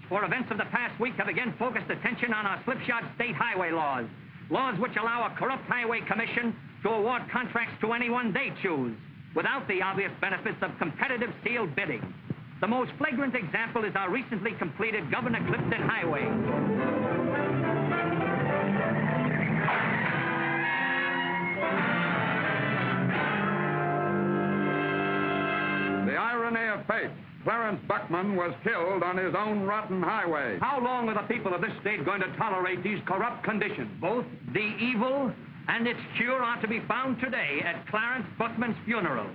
for events of the past week have again focused attention on our slipshod state highway laws. Laws which allow a corrupt highway commission to award contracts to anyone they choose, without the obvious benefits of competitive sealed bidding. The most flagrant example is our recently completed Governor Clifton Highway. The irony of fate. Clarence Buckman was killed on his own rotten highway. How long are the people of this state going to tolerate these corrupt conditions? Both the evil and its cure are to be found today at Clarence Buckman's funeral.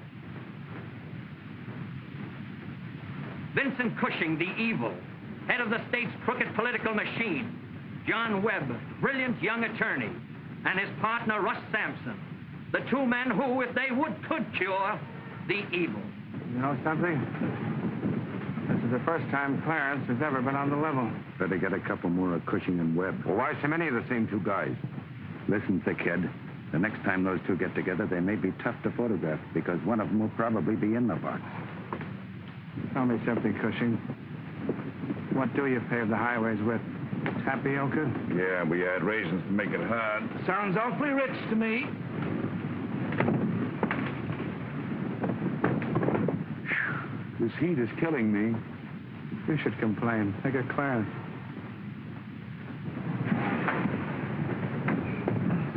Vincent Cushing, the evil, head of the state's crooked political machine. John Webb, brilliant young attorney, and his partner, Russ Sampson. The two men who, if they would, could cure the evil. You know something? This is the first time Clarence has ever been on the level. Better get a couple more of Cushing and Webb. Well, why so many of the same two guys? Listen, thickhead. The next time those two get together, they may be tough to photograph, because one of them will probably be in the box. Tell me something, Cushing. What do you pave the highways with? Tapioca? Yeah, we add raisins to make it hard. Sounds awfully rich to me. This heat is killing me. You should complain. Look at Clarence.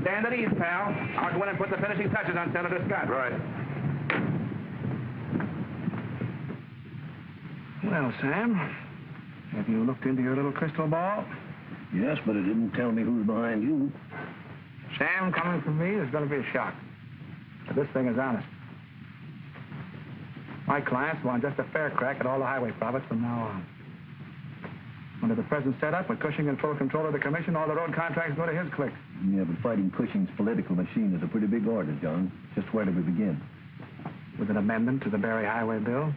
Stand at ease, pal. I'll go in and put the finishing touches on Senator Scott. Right. Well, Sam, have you looked into your little crystal ball? Yes, but it didn't tell me who's behind you. Sam, coming from me, there's going to be a shock. But this thing is honest. My clients want just a fair crack at all the highway profits from now on. Under the present setup, with Cushing in full control of the commission, all the road contracts go to his clique. Yeah, but fighting Cushing's political machine is a pretty big order, John. Just where do we begin? With an amendment to the Barry Highway Bill.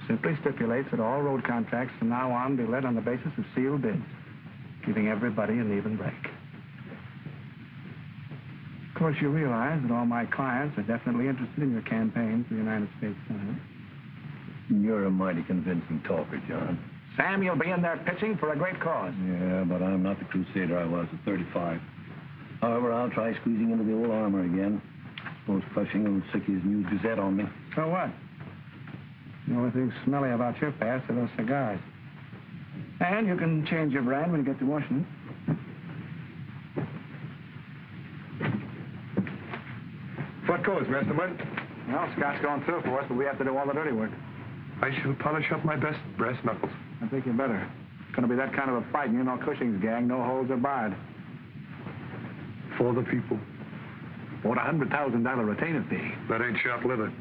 Simply stipulates that all road contracts from now on be led on the basis of sealed bids, giving everybody an even break. Of course, you realize that all my clients are definitely interested in your campaign for the United States Senate. You're a mighty convincing talker, John. Sam, you'll be in there pitching for a great cause. Yeah, but I'm not the crusader I was at 35. However, I'll try squeezing into the old armor again. Suppose Cushing will sick his new Gazette on me. So what? The only thing smelly about your past are those cigars. And you can change your brand when you get to Washington. What goes, Mr. Wood? Well, Scott's going through for us, but we have to do all the dirty work. I shall polish up my best brass knuckles. I think you better. It's going to be that kind of a fight, and you know Cushing's gang, no holds are barred. For the people. What, $100,000 retainer fee? That ain't short-lived.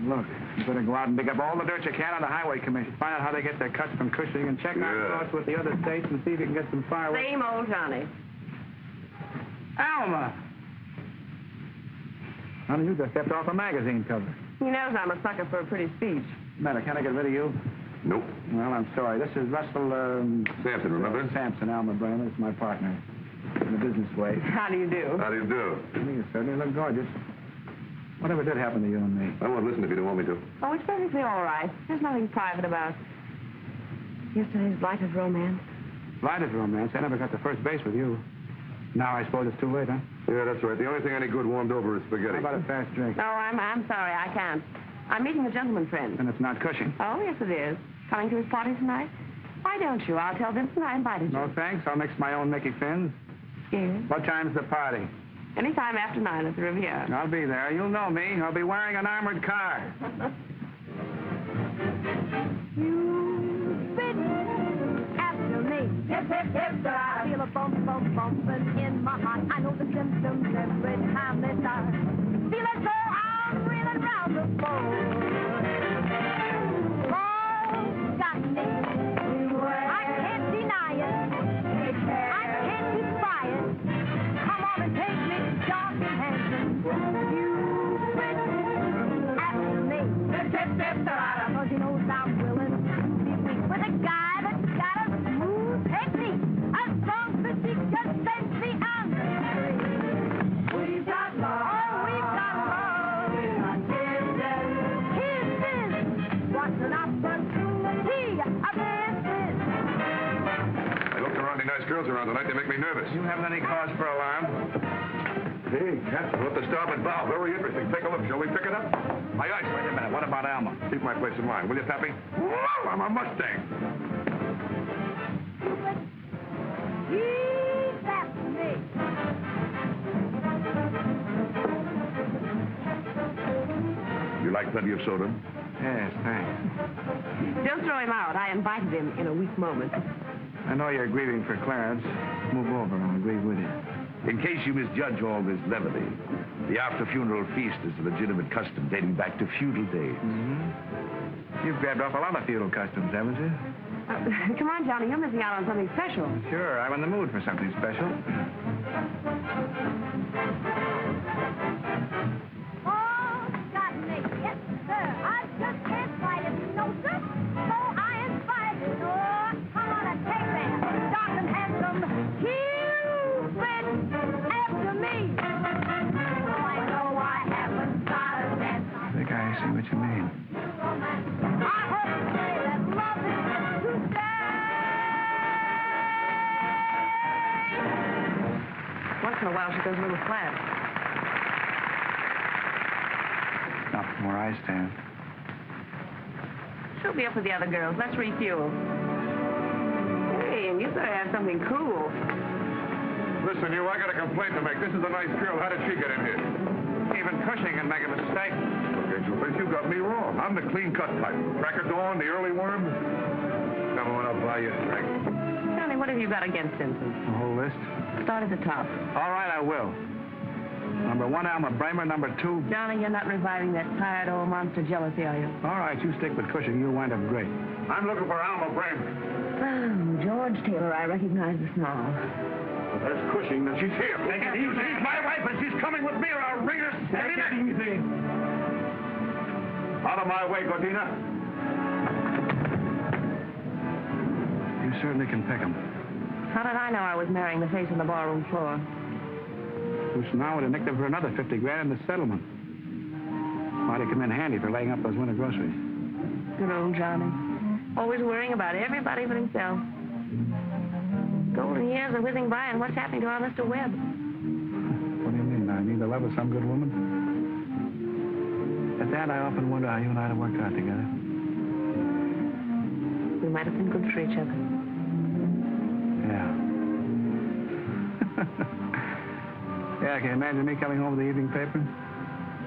Look, you better go out and dig up all the dirt you can on the Highway Commission. Find out how they get their cuts from Cushing and check out thoughts with the other states and see if you can get some fireworks. Same old Johnny. Alma! Honey, you just stepped off a magazine cover. He knows I'm a sucker for a pretty speech. Matter, can I get rid of you? Nope. Well, I'm sorry. This is Russell, Sampson, remember? Sampson, Alma Brainer. It's my partner. In a business way. How do you do? How do you do? You certainly look gorgeous. Whatever did happen to you and me? I won't listen if you don't want me to. Oh, it's perfectly all right. There's nothing private about yesterday's blighted romance. Blighted romance? I never got to first base with you. Now I suppose it's too late, huh? Yeah, that's right. The only thing any good warmed over is spaghetti. How about a fast drink? Oh, I'm sorry, I can't. I'm meeting a gentleman friend. And it's not Cushing. Oh, yes, it is. Coming to his party tonight? Why don't you? I'll tell Vincent I invited you. No, thanks. I'll mix my own Mickey Fins. Scared? What time's the party? Anytime after 9 at the Riviera. I'll be there. You'll know me. I'll be wearing an armored car. You fit after me. Hip, hip, hip, I feel a bump, bump, bumping in my heart. I know the symptoms every time they start. Feel as though I'm reeling round the floor. Oh, got me. I can't deny it. I can't defy it. Come on and take me, John Hanson. You fit after me. Hip, hip, hip, cause he knows I'm willing to be weak with a guy that's got a smooth technique. A strong physique just sends me on the street. We've got love. girls around tonight. They make me nervous. You haven't any cause for alarm? Hey, Captain, up the starboard bow. Very interesting. Take a look. Shall we pick it up? Aye, aye. Wait a minute. What about Alma? Keep my place in line, will you, Pappy? Whoa, I'm a Mustang. He's after me. You like plenty of soda? Yes, thanks. Don't throw him out. I invited him in a weak moment. I know you're grieving for Clarence. Move over. I'll grieve with you. In case you misjudge all this levity, the after-funeral feast is a legitimate custom dating back to feudal days. Mm-hmm. You've grabbed off a lot of feudal customs, haven't you? Come on, Johnny. You're missing out on something special. Sure, I'm in the mood for something special. Oh, got me. Yes, sir. I just can't fight it. No, sir. So I inspired you. Oh, come on and take that. Dark and handsome. Cupid after me. I know I haven't got a dance. I think I see what you mean. I heard you say that love is to stay. Once in a while, she goes a little flat. Not from where I stand. She'll be up with the other girls. Let's refuel. Hey, and you better have something cool. Listen, you, I got a complaint to make. This is a nice girl. How did she get in here? Even Cushing can make a mistake. Angel Face, you got me wrong. I'm the clean-cut type. Crack of dawn, the early worm. Come on, I'll buy you a drink. Johnny, what have you got against Simpson? The whole list? Start at the top. All right, I will. Number 1, Alma Bramer. Number 2... Johnny, you're not reviving that tired old monster jealousy, are you? All right, you stick with Cushing. You'll wind up great. I'm looking for Alma Bramer. Oh, George Taylor, I recognize the smile. Well, there's Cushing, and she's here. Take it easy. She's my wife, and she's coming with me, or I'll wring her. Take it easy. Out of my way, Godina. You certainly can pick 'em. How did I know I was marrying the face on the ballroom floor? Which now would have nicked him for another 50 grand in the settlement. Might have come in handy for laying up those winter groceries. Good old Johnny. Always worrying about everybody but himself. Golden years are whizzing by, and what's happening to our Mr. Webb? What do you mean? I need the love of some good woman? At that, I often wonder how you and I would have worked out together. We might have been good for each other. Yeah. Yeah, can you imagine me coming home with the evening paper?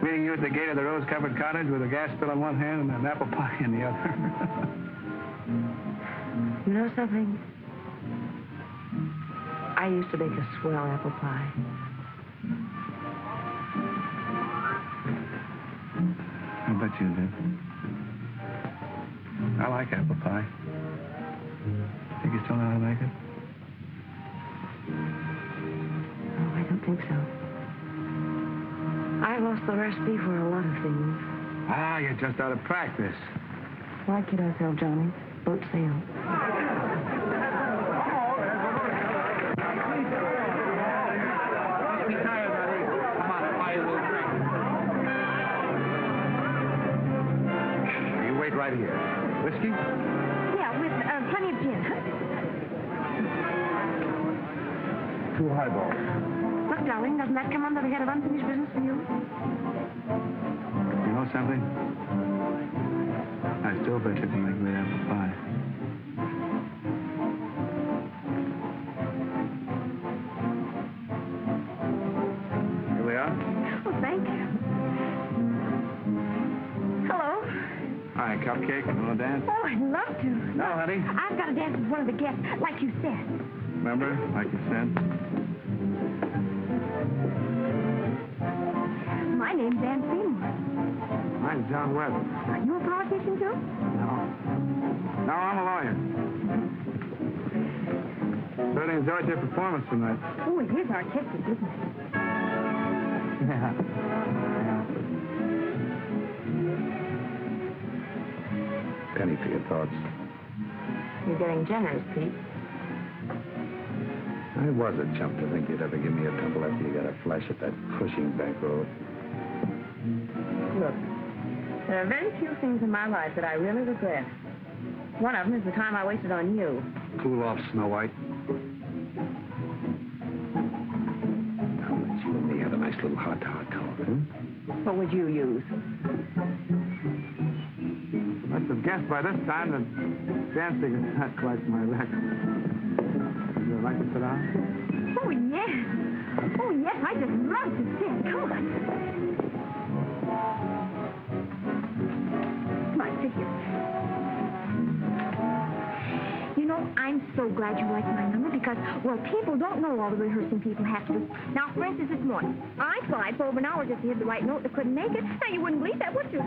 Meeting you at the gate of the rose-covered cottage with a gas bill in one hand and an apple pie in the other. You know something? I used to bake a swell apple pie. I bet you did. I like apple pie. Think you still know how to make it? Oh, I don't think so. I lost the recipe for a lot of things. Ah, you're just out of practice. Why kid ourselves, Johnny? Boat sail. Be tired, honey. Come on, I'll buy you a little drink. You wait right here. Whiskey? Yeah, with plenty of gin. 2 highballs. Look, darling, doesn't that come under the head of unfinished business for you? You know something? I still bet you can make great apple pie. Here we are. Oh, thank you. Hello. Hi, cupcake. You want to dance? Oh, I'd love to. No, honey. I've got to dance with one of the guests, like you said. Remember, like you said? My name's Ann Seymour. Mine's John Webb. Are you a politician, too? No. No, I'm a lawyer. Certainly enjoyed your performance tonight. Oh, it is artistic, isn't it? Yeah. Penny for your thoughts. You're getting generous, Pete. I was a chump to think you'd ever give me a tumble after you got a flash at that Cushing back road. Look, there are very few things in my life that I really regret. One of them is the time I wasted on you. Cool off, Snow White. What would you use? Must have guessed by this time that dancing is not quite my record. Would you like to sit down? Oh, yes. Oh, yes, I just love to sing. Come on. Come on, sit here. You know, I'm so glad you like my number because, well, people don't know all the rehearsing people have to do. Now, for instance, this morning, I tried for over an hour just to hit the right note and couldn't make it. Now, you wouldn't believe that, would you?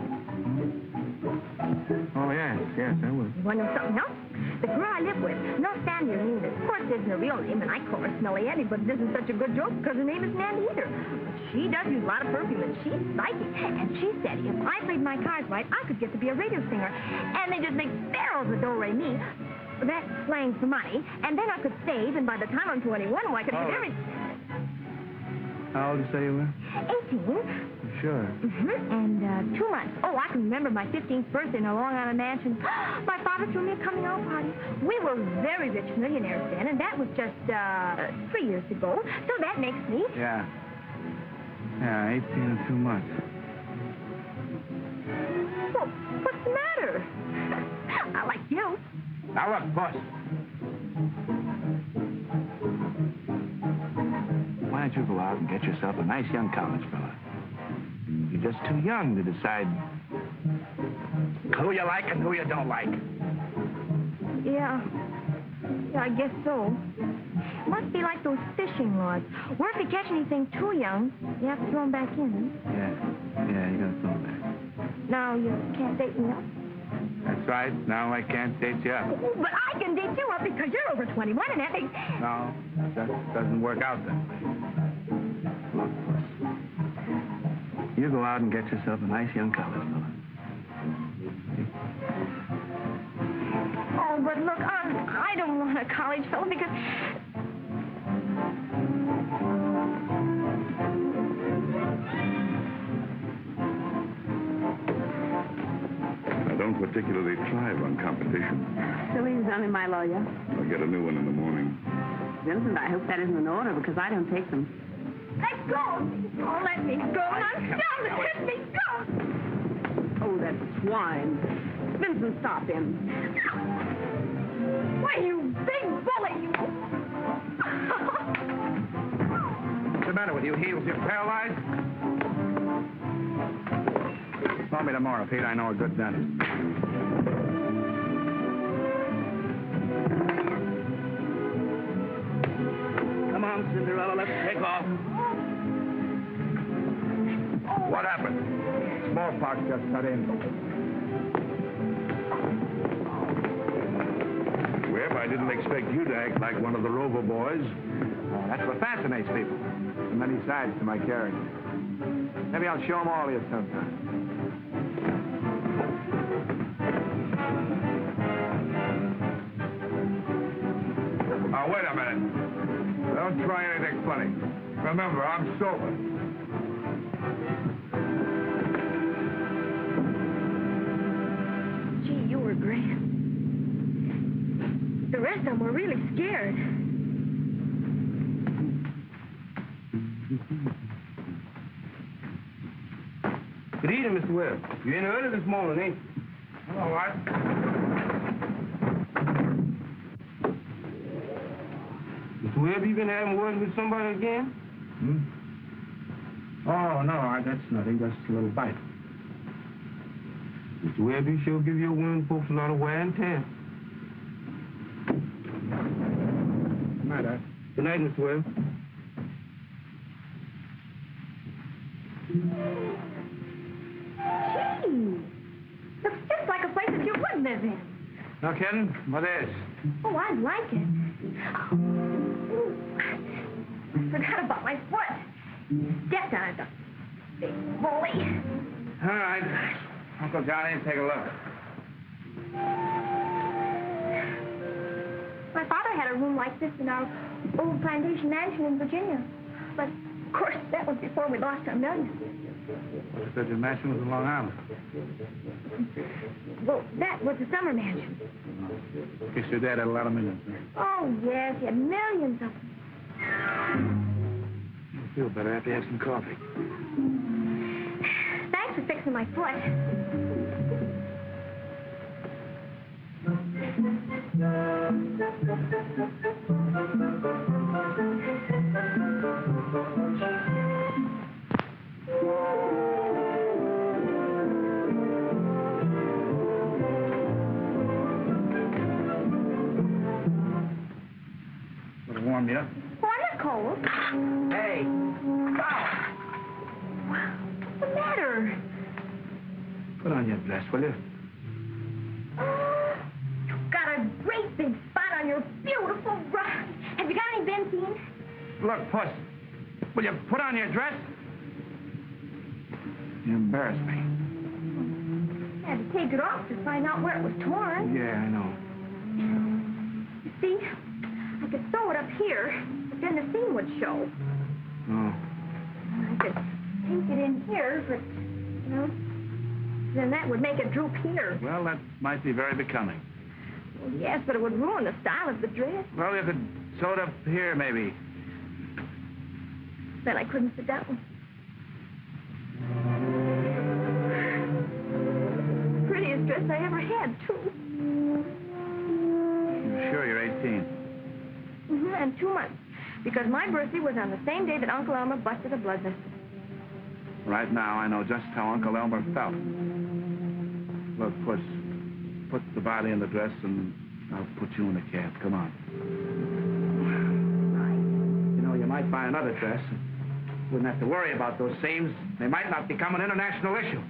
Oh, yes, I would. You want to know something else? The girl I live with, no, Sandy, her name is. Of course, isn't her real name, and I call her Smelly Annie, but it isn't such a good joke because her name isn't Andy either. She does use a lot of perfume, and she's psychic. And she said if I played my cards right, I could get to be a radio singer. And they just make barrels of do-re-mi. That's slang for money. And then I could save, and by the time I'm 21, I could get everything. How old did you say you were? 18. Sure. And 2 months. Oh, I can remember my 15th birthday in a Long Island mansion. My father threw me a coming-out party. We were very rich millionaires then, and that was just 3 years ago. So that makes me... Yeah, 18 and 2 months. Well, what's the matter? I like you. Now look, boss. Why don't you go out and get yourself a nice young college fella? You're just too young to decide who you like and who you don't like. Yeah, I guess so. Must be like those fishing rods. Where if you catch anything too young, you have to throw them back in. Yeah, you gotta throw them back. Now you can't date me up. That's right. Now I can't date you up. Oh, but I can date you up because you're over 21 and that makes... No, that doesn't work out that way. Look, boss. You go out and get yourself a nice young college fella. Oh, but look, I don't want a college fellow because... I don't particularly thrive on competition. Silly's only my lawyer. I'll get a new one in the morning. Vincent, I hope that isn't an order because I don't take them. Let go! Oh, let me go. Now, stop it! Let me go! Oh, that swine. Vincent, stop him. Why, you big bully, you... What's the matter with you, heels? You're paralyzed? Call me tomorrow, Pete. I know a good dentist. Come on, Cinderella. Let's take off. What happened? Smallpox just cut in. Webb, I didn't expect you to act like one of the Rover boys. That's what fascinates people. There are many sides to my character. Maybe I'll show them all to you sometime. Now, wait a minute. Don't try anything funny. Remember, I'm sober. Gee, you were grand. The rest of them were really scared. Good evening, Mr. Webb. You in early this morning, ain't you? All right. Mr. Webb, you been having words with somebody again? Oh, no, that's nothing. Just a little bite. Mr. Webb, you sure give your women folks a lot of wear and tear. Good night, Doc. Good night, Mr. Webb. Gee, looks just like a place that you would live in. No kidding? What is? Oh, I'd like it. I forgot about my foot. Stepped on it, the big bully. All right. Uncle Johnny, take a look. My father had a room like this in our old plantation mansion in Virginia. But, of course, that was before we lost our millions. You said your mansion was in Long Island. Well, that was the summer mansion. Guess your dad had a lot of millions. Oh, yes, he had millions of them. You feel better after you have some coffee. to my foot. It'll warm you up. Oh, I'm not cold. Hey! What's the matter? Put on your dress, will you? You've got a great big spot on your beautiful rug. Have you got any benzene? Look, Puss, will you put on your dress? You embarrass me. I had to take it off to find out where it was torn. Yeah, I know. You see, I could sew it up here, but then the seam would show. Oh. I could take it in here, but, then that would make it droop here. Well, that might be very becoming. Well, yes, but it would ruin the style of the dress. Well, you could sew it up here, maybe. Then I couldn't sit down. Prettiest dress I ever had, too. You're sure you're 18? And 2 months. Because my birthday was on the same day that Uncle Elmer busted a blood vessel. Right now, I know just how Uncle Elmer felt. Look, Puss, put the body in the dress, and I'll put you in the cab. Come on. You know, you might find another dress. Wouldn't have to worry about those seams. They might not become an international issue.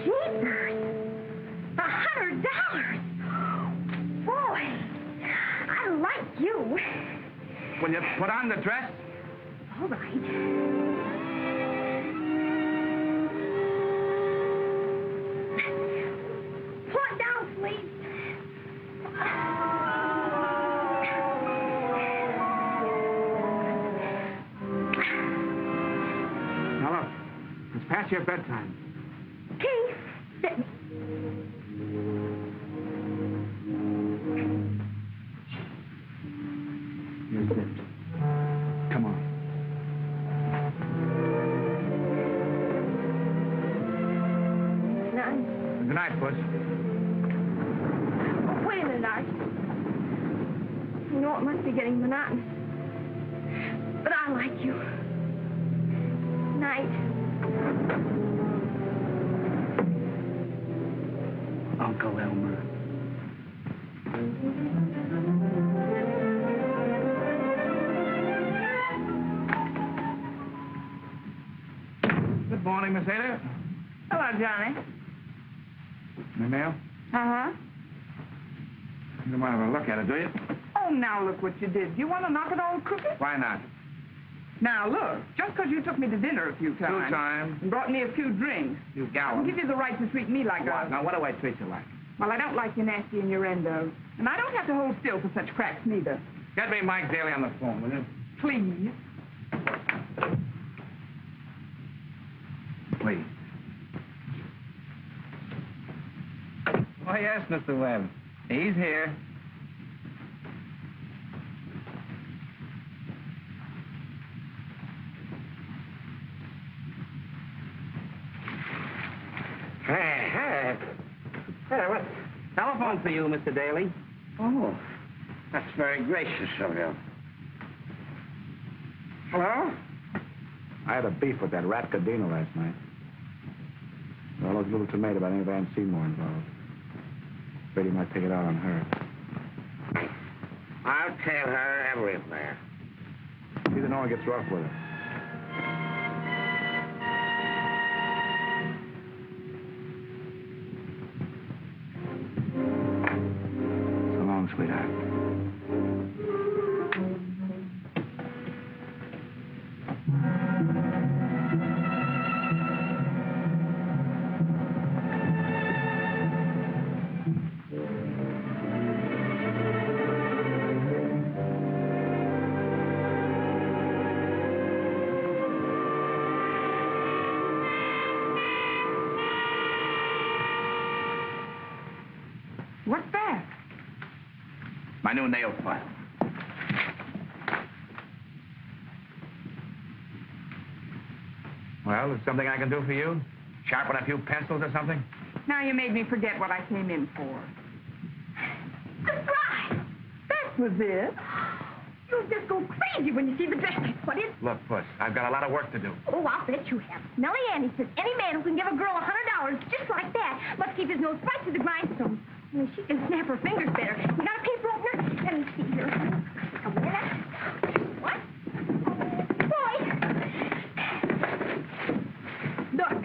Jeepers! $100! Boy, I like you. Will you put on the dress? All right. Pull it down, please. Now, look, it's past your bedtime. Keith, sit me. You're zipped. Come on. None. Good night, Puss. Oh, wait a minute, Art. You know, it must be getting monotonous. But I like you. Night. Uncle Elmer. Good morning, Miss Ada. Hello, Johnny. Any mail? Uh-huh. You don't want to have a look at it, do you? Oh, now look what you did. You want to knock it all crooked? Why not? Now, look, just because you took me to dinner a few times. 2 times. And brought me a few drinks. You I'll gallant. give you the right to treat me like What? a... Now, what do I treat you like? Well, I don't like you nasty innuendo. And I don't have to hold still for such cracks, neither. Get me Mike Daly on the phone, will you? Please. Please. Oh, yes, Mr. Webb. He's here. Hey, what? Telephone for you, Mr. Daly. Oh, that's very gracious of you. Hello? I had a beef with that rat Cadena last night. Well, I was a little timid about any Van Seymour involved. Afraid he might take it out on her. I'll tell her everything. Either no one gets rough with her. So long, sweetheart. What's that? My new nail file. Well, is something I can do for you? Sharpen a few pencils or something? Now you made me forget what I came in for. Surprise! That was it. You'll just go crazy when you see the dress I put in. Look, Puss, I've got a lot of work to do. Oh, I'll bet you have. Nellie Annie says any man who can give a girl $100 just like that must keep his nose right to the grindstone. Well, she can snap her fingers better. You got a paper opener? Let me see here. A minute. What? Boy! Look,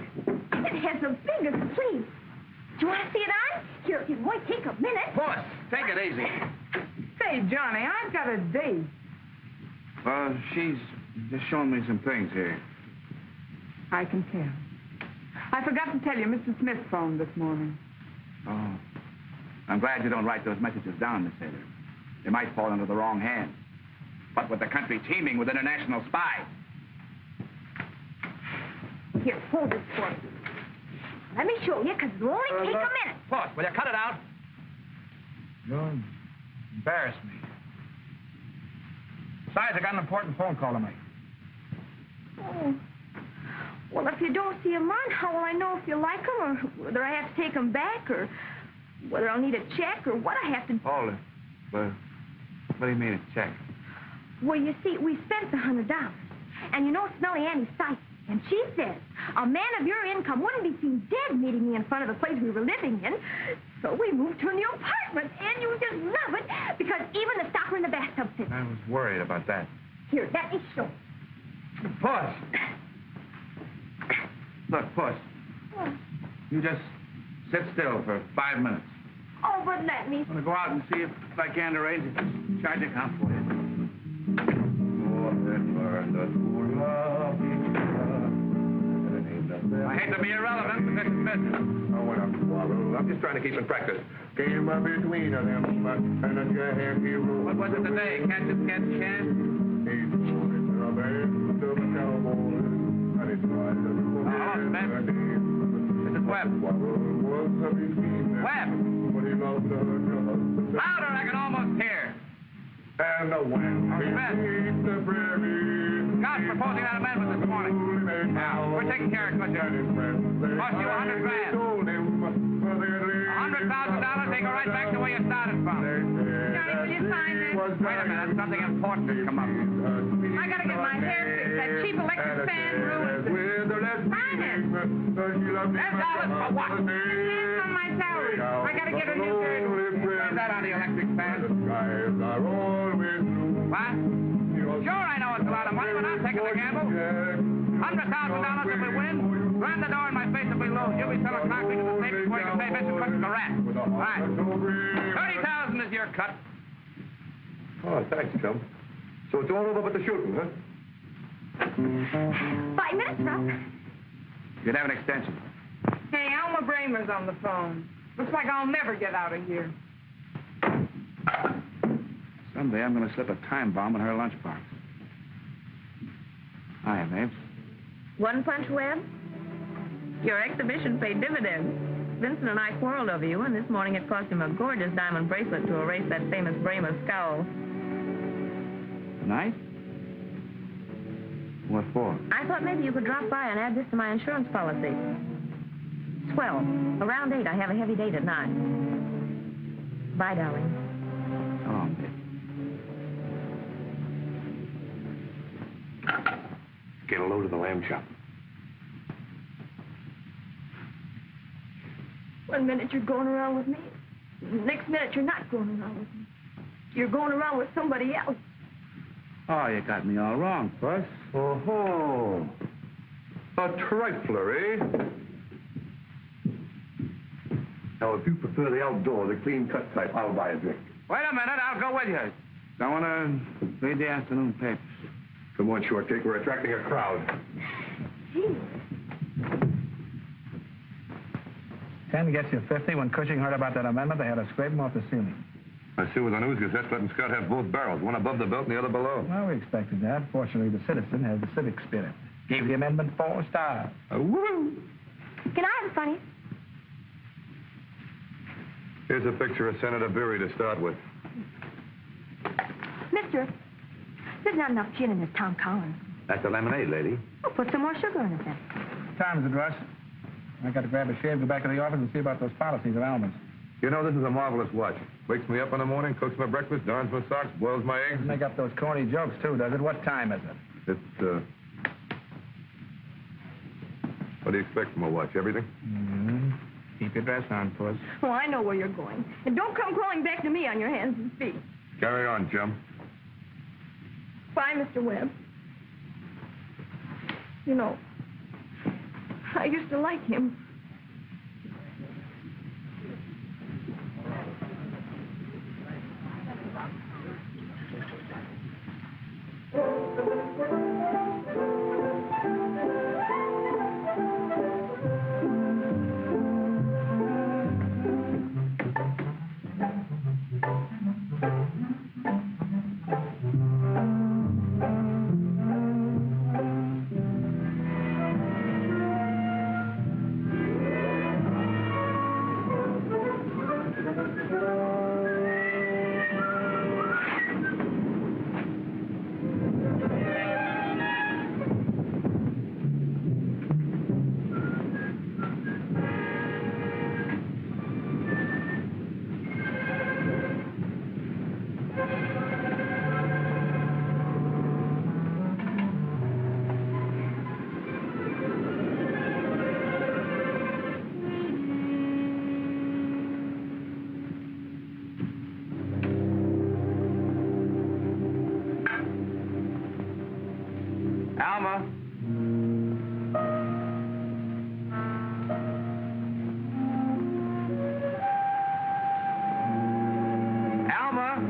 it has the biggest sleeve. Do you want to see it on? Here, it won't take a minute. Puss, take it easy. Say, Johnny, I've got a date. Well, she's just showing me some things here. I can tell. I forgot to tell you, Mr. Smith phoned this morning. Oh. I'm glad you don't write those messages down, Miss Taylor. They might fall into the wrong hands. But with the country teeming with international spies. Here, hold it for me. Let me show you, because it'll only take a minute. Puss, will you cut it out? You embarrass me. Besides, I got an important phone call to make. Oh. Well, if you don't see him on, how will I know if you like him, or whether I have to take him back, or whether I'll need a check, or what I have to... Hold it. But what do you mean a check? Well, you see, we spent $100. And you know it's Nellie Annie's site. And she says a man of your income wouldn't be seen dead meeting me in front of the place we were living in. So we moved to a new apartment, and you just love it, because even the stopper in the bathtub fits. I was worried about that. Here, let me show. Puss! Look, Puss, you just sit still for 5 minutes. Oh, but let me... I'm going to go out and see if I can arrange a charge account for you. I hate to be irrelevant, but this is business. I'm just trying to keep in practice. Came up between them and a happy road. What was it today? Catch it, catch chance? Hello, Smith. This is Webb. Webb! Louder, I can almost hear. And the wind beneath the prairie. God's proposing that amendment this morning. Now, we're taking care of it, Cost you $100,000. $100,000, they go right back to where you started from. Johnny, will you sign this? Wait a minute, something important has come up. I gotta get my hair fixed. That cheap electric fan ruins it. Sign it. $10 for what? It's on my salary. I gotta get a new hairdo. Where's that on the electric fan? What? Sure, I know it's a lot of money, but I'm taking the gamble. $100,000 if we win. Slam the door in my face if we lose. You'll be selling concrete to the state before you can pay Mr. Cook the rent. All right. 30,000 is your cut. Oh, thanks, chum. So it's all over but the shooting, huh? 5 minutes, Ralph. You'd have an extension. Hey, Alma Bramer's on the phone. Looks like I'll never get out of here. Someday I'm going to slip a time bomb in her lunchbox. Hiya, babes. One punch, Webb? Your exhibition paid dividends. Vincent and I quarreled over you, and this morning it cost him a gorgeous diamond bracelet to erase that famous Bramer scowl. Nice? What for? I thought maybe you could drop by and add this to my insurance policy. Swell. Around 8, I have a heavy date at 9. Bye, darling. So long, babe. Get a load of the lamb chop. 1 minute you're going around with me. Next minute you're not going around with me. You're going around with somebody else. Oh, you got me all wrong, Puss. Oh-ho. A trifler, eh? Now, if you prefer the outdoor, the clean-cut type, I'll buy a drink. Wait a minute, I'll go with you. I want to read the afternoon papers. Come on, Short Cake, we're attracting a crowd. Gee. 10 gets you 50. When Cushing heard about that amendment, they had to scrape him off the ceiling. I see with the News Gazette letting Scott have both barrels, one above the belt and the other below. Well, we expected that. Fortunately, the citizen has the civic spirit. Gave the amendment 4 stars. Woo! Can I have a funny? Here's a picture of Senator Beery to start with. Mister, there's not enough gin in this Tom Collins. That's a lemonade, lady. Oh, put some more sugar in it then. Time is it, Russ? I got to grab a shave, go back to the office, and see about those policies of Alma's. You know, this is a marvelous watch. Wakes me up in the morning, cooks my breakfast, darns my socks, boils my eggs. Make up those corny jokes, too, does it? What time is it? It's, What do you expect from a watch? Everything? Mm-hmm. Keep your dress on, Puss. Oh, I know where you're going. And don't come crawling back to me on your hands and feet. Carry on, chum. Bye, Mr. Webb. You know, I used to like him. Alma. Alma.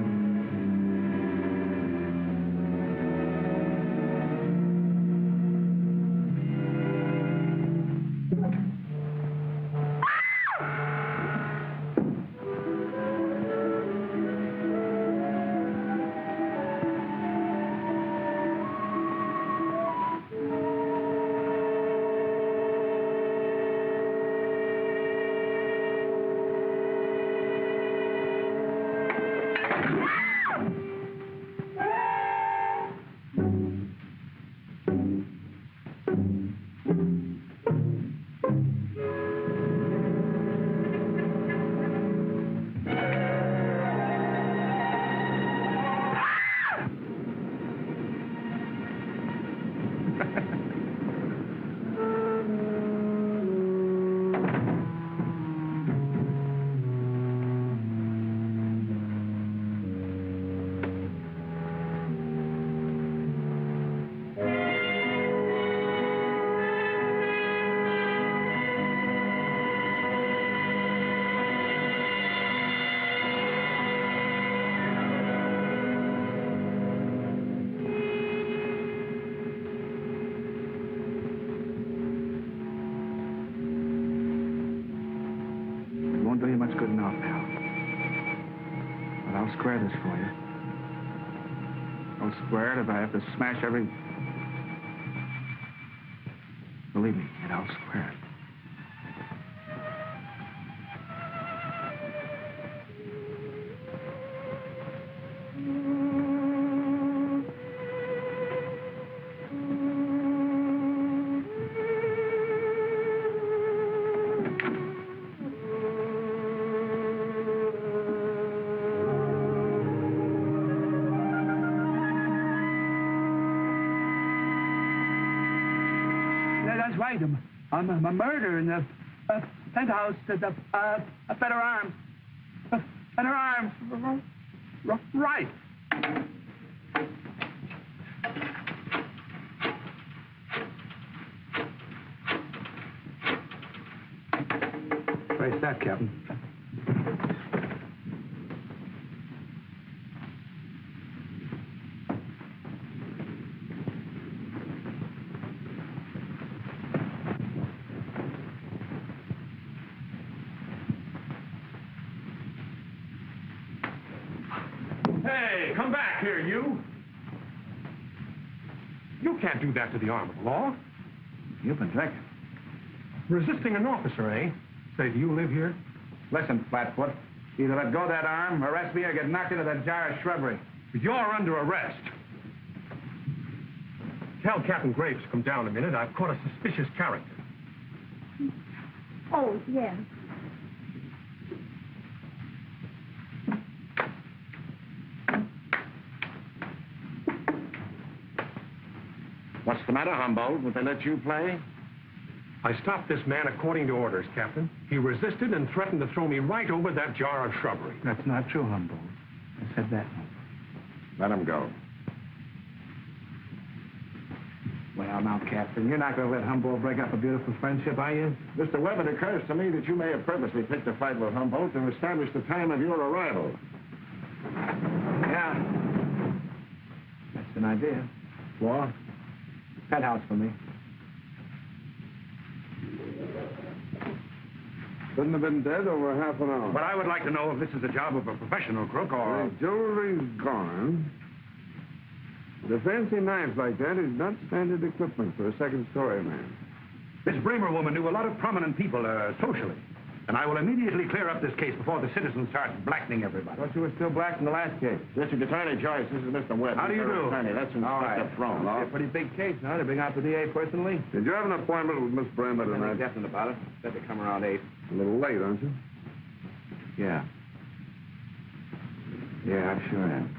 Won't do you much good now, pal. But I'll square this for you. I'll square it if I have to smash every... Believe me, kid, I'll square it. That's right. I'm a murder in the penthouse at the Fetter Arms. Fetter Arms. Right. Where's that, Captain? Hey, come back here, you. You can't do that to the arm of the law. You've been drinking. Resisting an officer, eh? Say, do you live here? Listen, Flatfoot. Either let go of that arm, arrest me, or get knocked into that jar of shrubbery. You're under arrest. tell Captain Graves to come down a minute. I've caught a suspicious character. Oh, yeah. What's the matter, Humboldt? Would they let you play? I stopped this man according to orders, Captain. He resisted and threatened to throw me right over that jar of shrubbery. That's not true, Humboldt. I said that. Let him go. Well, now, Captain, you're not going to let Humboldt break up a beautiful friendship, are you? Mr. Webb, it occurs to me that you may have purposely picked a fight with Humboldt to establish the time of your arrival. Yeah. That's an idea. What? Penthouse for me. Couldn't have been dead over half an hour. But I would like to know if this is the job of a professional crook or... The jewelry's gone. The fancy knife like that is not standard equipment for a second-story man. This Bramer woman knew a lot of prominent people socially. And I will immediately clear up this case before the citizens start blackening everybody. Thought you were still black in the last case. District Attorney Joyce, this is Mr. Webb. How do you do? Attorney, that's Inspector Frome. A pretty big case, huh? To bring out the DA personally? Did you have an appointment with Miss Bramer Nothing tonight? definite about it. Said to come around 8. A little late, aren't you? Yeah. Yeah, I sure am.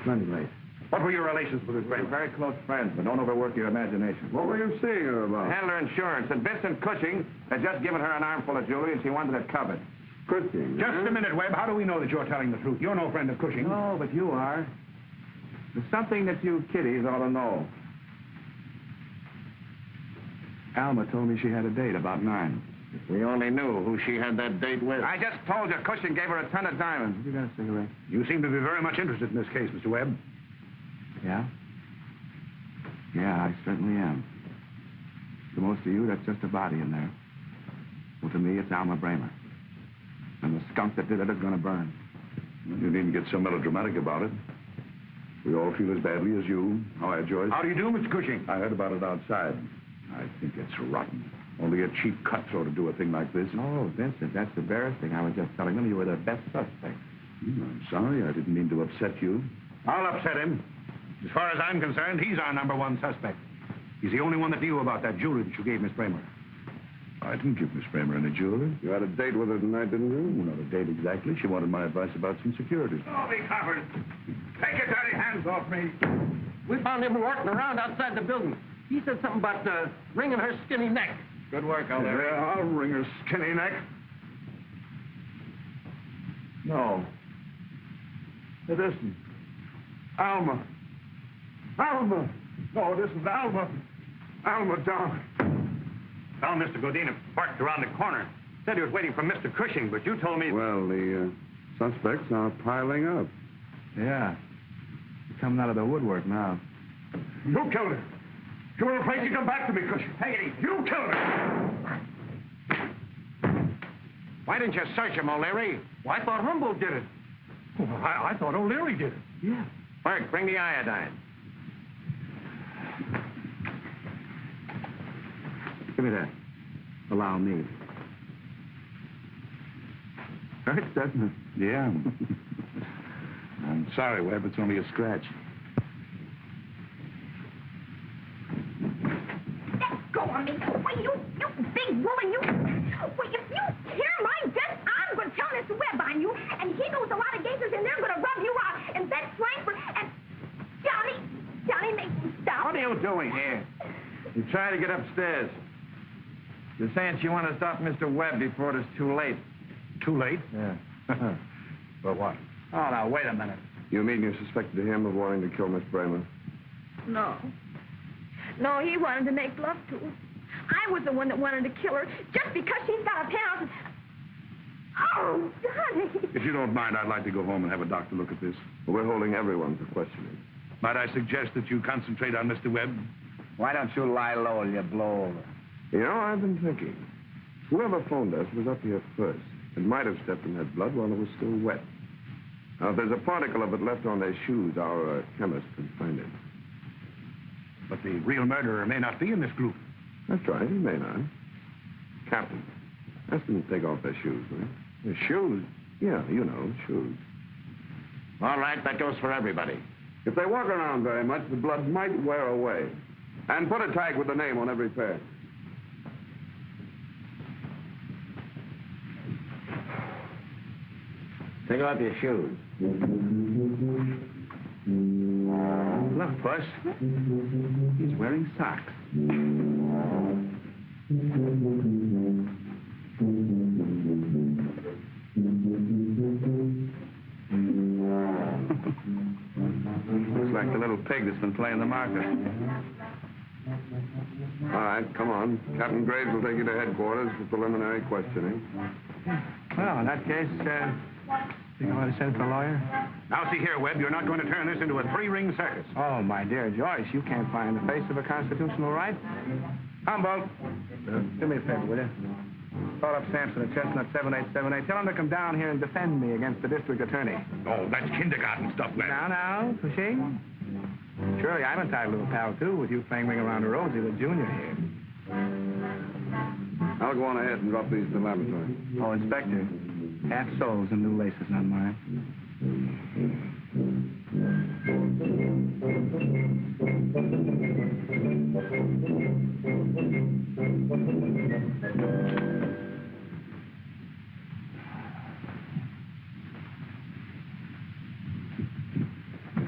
Plenty late. What were your relations with this We're Bramer? very close friends, but don't overwork your imagination. What were you seeing her about? Handler insurance, and Vincent Cushing had just given her an armful of jewelry, and she wanted it covered. Cushing. Just a minute, Webb. How do we know that you're telling the truth? You're no friend of Cushing. No, but you are. There's something that you kiddies ought to know. Alma told me she had a date about 9. If we only knew who she had that date with. I just told you Cushing gave her a ton of diamonds. You got a cigarette? You seem to be very much interested in this case, Mr. Webb. Yeah? Yeah, I certainly am. To most of you, that's just a body in there. Well, to me, it's Alma Bramer. And the skunk that did it is going to burn. You needn't get so melodramatic about it. We all feel as badly as you. How are you, Joyce? How do you do, Mr. Cushing? I heard about it outside. I think it's rotten. Only a cheap cutthroat to do a thing like this. Oh, Vincent, that's embarrassing. I was just telling them you were their best suspect. I'm sorry. I didn't mean to upset you. I'll upset him. As far as I'm concerned, he's our #1 suspect. He's the only one that knew about that jewelry that you gave Miss Bramer. I didn't give Miss Bramer any jewelry. You had a date with her tonight, didn't you? Not a date exactly. She wanted my advice about some security. Oh, be covered. Take your dirty hands off me. We found him walking around outside the building. He said something about wringing her skinny neck. Good work, Alder. Yeah, I'll wring her skinny neck. No. It isn't. Alma. Alma. No, it isn't Alma. Alma, darling. Found Mr. Godina parked around the corner. Said he was waiting for Mr. Cushing, but you told me... Well, the suspects are piling up. Yeah. You're coming out of the woodwork now. You killed her. You were afraid to come back to me, Cushing. Take it easy. You killed her. Why didn't you search him, O'Leary? Well, I thought Humboldt did it. Well, I thought O'Leary did it. Yeah. Burke, bring the iodine. Give me that. Allow me. Hurts, doesn't it? Yeah. I'm sorry, Webb. It's only a scratch. Let go of me. Well, you big woman, you... Well, if you tear my dress, I'm going to tell Mr. Webb on you, and he knows a lot of gangsters, and they're going to rub you out. And that's Frankfurt, and... Johnny, make me stop. What are you doing here? You try to get upstairs. You're saying she wanted to stop Mr. Webb before it is too late. Too late? Yeah. For what? Oh, now, wait a minute. You mean you suspected him of wanting to kill Miss Bramer? No. No, he wanted to make love to her. I was the one that wanted to kill her just because she's got a pound. Oh, Johnny. If you don't mind, I'd like to go home and have a doctor look at this. We're holding everyone for questioning. Might I suggest that you concentrate on Mr. Webb? Why don't you lie low and you blow over? You know, I've been thinking. Whoever phoned us was up here first and might have stepped in that blood while it was still wet. Now, if there's a particle of it left on their shoes, our chemist can find it. But the real murderer may not be in this group. That's right, he may not. Captain, ask them to take off their shoes, will you? Their shoes? Yeah, you know, shoes. All right, that goes for everybody. If they walk around very much, the blood might wear away. And put a tag with the name on every pair. Take off your shoes. Look, Puss. He's wearing socks. Looks like the little pig that's been playing the market. All right, come on. Captain Graves will take you to headquarters for preliminary questioning. Well, in that case, you want to send for a lawyer? Now, see here, Webb, you're not going to turn this into a three-ring circus. Oh, my dear Joyce, you can't find the face of a constitutional right. Humboldt, do me a favor, will you? Call up Sampson at Chestnut 7878. Tell him to come down here and defend me against the district attorney. Oh, that's kindergarten stuff, Webb. Now, pushing. Surely I'm entitled to a pal, too, with you playing ring around a rosy with Junior here. I'll go on ahead and drop these to the laboratory. Oh, Inspector, half soles and new laces on mine.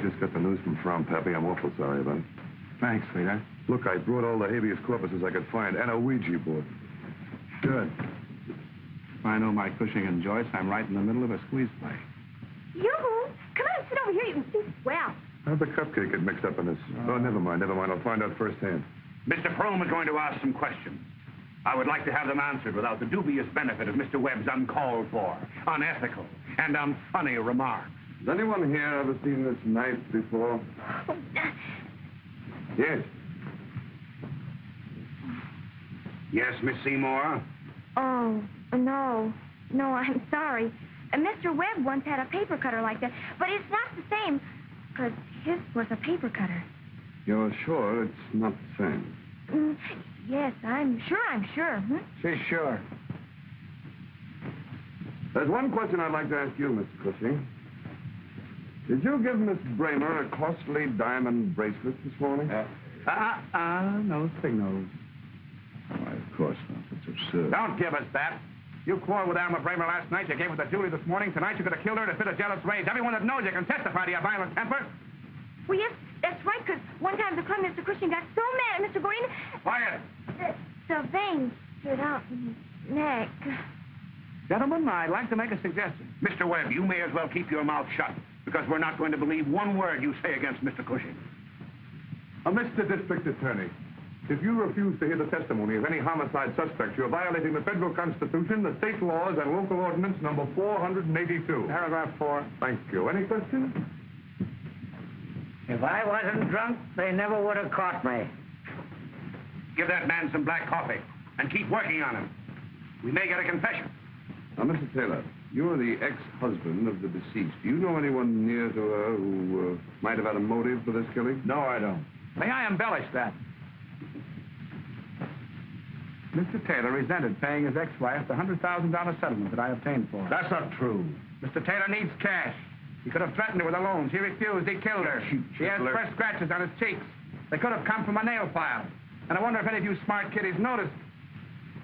Just got the news from Pepe. I'm awful sorry about it. Thanks, sweetheart. Look, I brought all the habeas corpuses I could find and a Ouija board. Good. If I know my Cushing and Joyce, I'm right in the middle of a squeeze play. Yoo-hoo! Come on, sit over here. You can see swell. How'd the cupcake get mixed up in this? Oh, never mind. I'll find out firsthand. Mr. Frome is going to ask some questions. I would like to have them answered without the dubious benefit of Mr. Webb's uncalled for, unethical, and unfunny remarks. Has anyone here ever seen this knife before? Yes. Yes, Miss Seymour? Oh, no. No, I'm sorry. Mr. Webb once had a paper cutter like that, but it's not the same, because his was a paper cutter. You're sure it's not the same? Yes, I'm sure. She's sure. There's one question I'd like to ask you, Mr. Cushing. Did you give Miss Bramer a costly diamond bracelet this morning? No signals. Why, of course not. It's absurd. Don't give us that. You quarreled with Alma Bramer last night. You gave her the Julie this morning. Tonight you could have killed her in a fit of jealous rage. Everyone that knows you can testify to your violent temper. Well, yes, that's right, because one time the club, Mr. Cushing got so mad at Mr. Green... Quiet. The veins stood out in his neck. Gentlemen, I'd like to make a suggestion. Mr. Webb, you may as well keep your mouth shut, because we're not going to believe one word you say against Mr. Cushing. Mr. District Attorney, if you refuse to hear the testimony of any homicide suspect, you're violating the federal constitution, the state laws, and local ordinance number 482. Paragraph 4. Thank you. Any questions? If I wasn't drunk, they never would have caught me. Give that man some black coffee, and keep working on him. We may get a confession. Now, Mr. Taylor, you're the ex-husband of the deceased. Do you know anyone near to her who might have had a motive for this killing? No, I don't. May I embellish that? Mr. Taylor resented paying his ex-wife the $100,000 settlement that I obtained for her. That's not true. Mr. Taylor needs cash. He could have threatened her with a loan. She refused. He killed her. She has fresh scratches on his cheeks. They could have come from a nail file. And I wonder if any of you smart kiddies noticed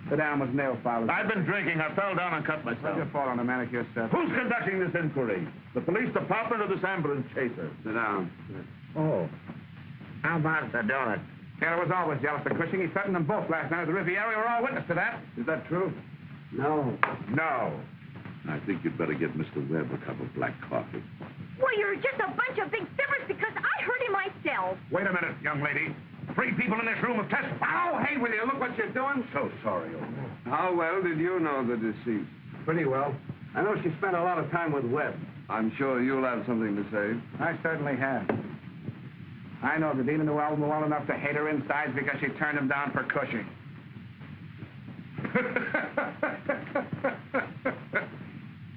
that Alma's nail file. I've been drinking. I fell down and cut myself. Where'd you fall on the manicure set? Who's conducting this inquiry? The police department or this ambulance chaser? Sit down. Oh. How about the donut? Taylor was always jealous of Cushing. He threatened them both last night at the Riviera. We were all witness to that. Is that true? No. No. I think you'd better get Mr. Webb a cup of black coffee. Well, you're just a bunch of big fibbers because I heard him myself. Wait a minute, young lady. 3 people in this room have testified. Oh, hey, will you look what you're doing? So sorry, old man. How well did you know the deceased? Pretty well. I know she spent a lot of time with Webb. I'm sure you'll have something to say. I certainly have. I know Gadina knew Alma well enough to hate her insides because she turned him down for Cushing.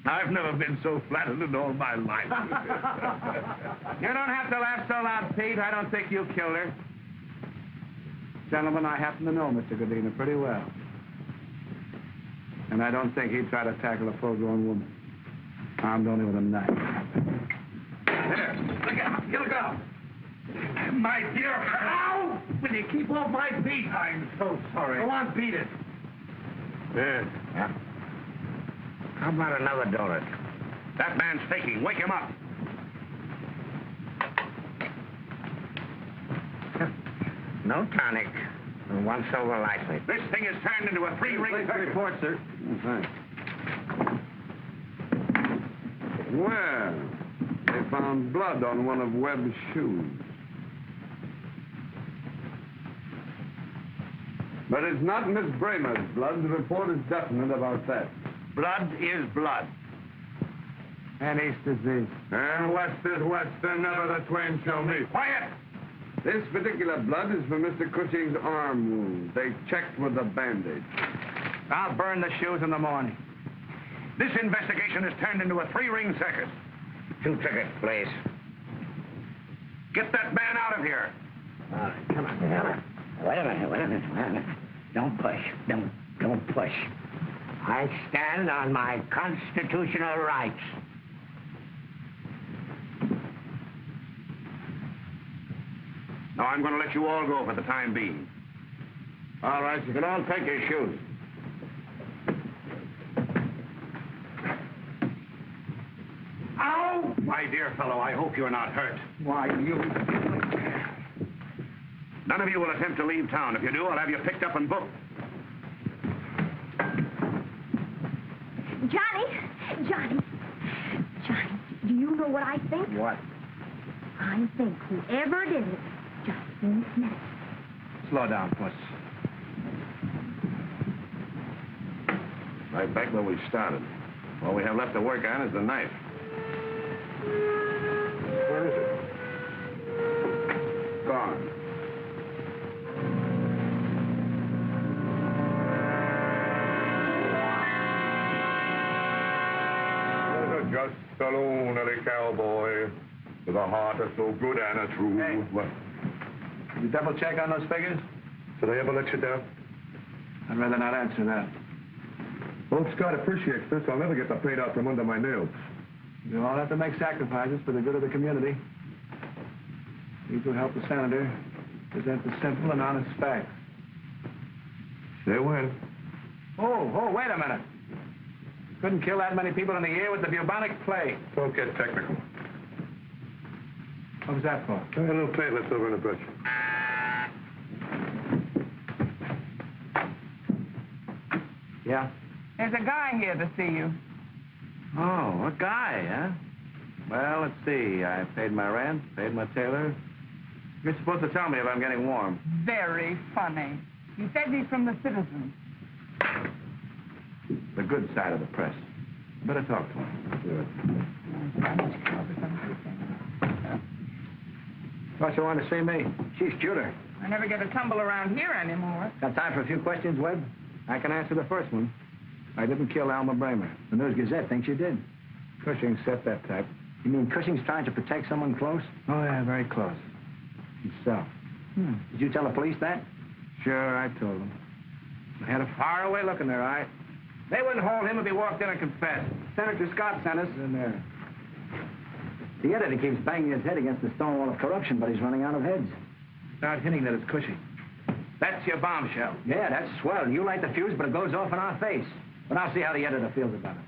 I've never been so flattered in all my life. You don't have to laugh so loud, Pete. I don't think you killed her. Gentlemen, I happen to know Mr. Gadina pretty well. And I don't think he'd try to tackle a full-grown woman, armed only with a knife. Here, look out. My dear. Ow! Will you keep off my feet? I'm so sorry. Go on, beat it. Yeah. How about another donut? That man's faking. Wake him up. No tonic. One silver lightly. This thing is turned into a three-ring circus. Report, sir. Thanks. Well, they found blood on one of Webb's shoes. But it's not Miss Bramer's blood. The report is definite about that. Blood is blood. And east is east. And west is west, and never the twain shall meet. Quiet! This particular blood is for Mr. Cushing's arm wound. They checked with the bandage. I'll burn the shoes in the morning. This investigation has turned into a three-ring circus. 2 tickets, please. Get that man out of here. All right, come on. Wait a minute. Don't push. Don't push. I stand on my constitutional rights. Now, I'm going to let you all go for the time being. All right, you can all take your shoes. Ow! My dear fellow, I hope you're not hurt. Why, you... None of you will attempt to leave town. If you do, I'll have you picked up and booked. Johnny, do you know what I think? What? I think whoever did it just didn't Smith. Slow down, Puss. Right back where we started. All we have left to work on is the knife. Where is it? Gone. Just a lonely cowboy with a heart that's so good and a true. Hey. What? Did you double check on those figures? Did I ever let you down? I'd rather not answer that. Well, if Scott appreciates this, I'll never get the paint out from under my nails. You all have to make sacrifices for the good of the community. These will help the senator present the simple and honest facts. Say when. Oh, wait a minute. Couldn't kill that many people in a year with the bubonic plague. Don't get technical. What was that for? A little platelets over in the bush. Yeah? There's a guy here to see you. Oh, a guy, huh? Well, let's see. I paid my rent, paid my tailor. You're supposed to tell me if I'm getting warm. Very funny. He says he's from the Citizen. The good side of the press. Better talk to him. Thought you wanted to see me. She's cuter. I never get a tumble around here anymore. Got time for a few questions, Webb? I can answer the first one. I didn't kill Alma Bramer. The News-Gazette thinks you did. Cushing set that type. You mean Cushing's trying to protect someone close? Oh, yeah, very close. Himself. Did you tell the police that? Sure, I told them. I had a faraway look in their eye. They wouldn't hold him if he walked in and confessed. Senator Scott sent us in there. The editor keeps banging his head against the stone wall of corruption, but he's running out of heads. Start hinting that it's Cushing. That's your bombshell. Yeah, that's swell. You light the fuse, but it goes off in our face. But I'll see how the editor feels about it.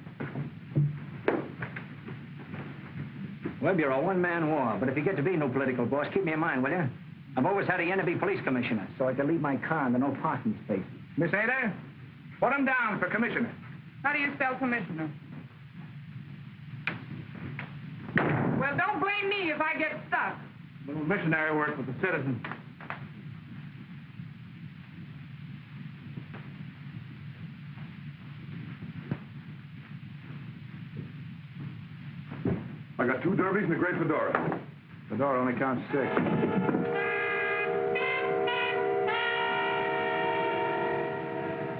Webb, you're a one-man war, but if you get to be no political boss, keep me in mind, will you? I've always had a yen to be police commissioner, so I can leave my car in the no parking space. Miss Ada, put him down for commissioner. How do you spell commissioner? Well, don't blame me if I get stuck. A little missionary work with the Citizen. I got 2 derbies and a great fedora. Fedora only counts 6.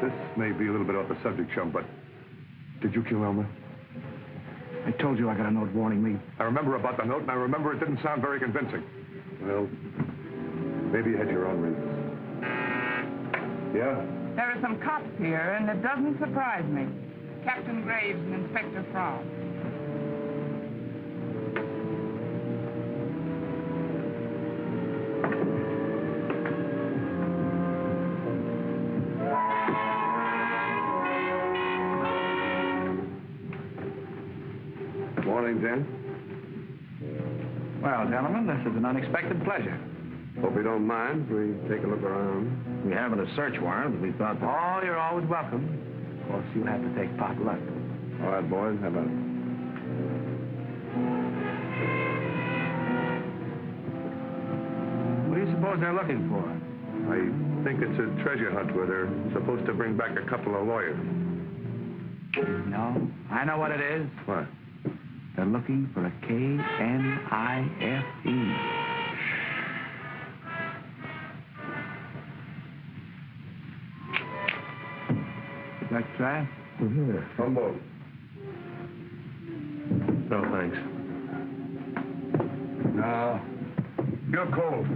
This may be a little bit off the subject, chum, but did you kill Elmer? I told you I got a note warning me. I remember about the note, and I remember it didn't sound very convincing. Well, maybe you had your own reasons. Yeah? There are some cops here, and it doesn't surprise me. Captain Graves and Inspector Fromm. morning, Jen. Well, gentlemen, this is an unexpected pleasure. Hope you don't mind if we take a look around. We haven't a search warrant, but we thought that... Oh, you're always welcome. Of course, you'll have to take pot luck. All right, boys, how about it? What do you suppose they're looking for? I think it's a treasure hunt where they're supposed to bring back a couple of lawyers. No, I know what it is. What? They're looking for a K-N-I-F-E. Like to try? Humboldt. No, thanks. No. You're cold.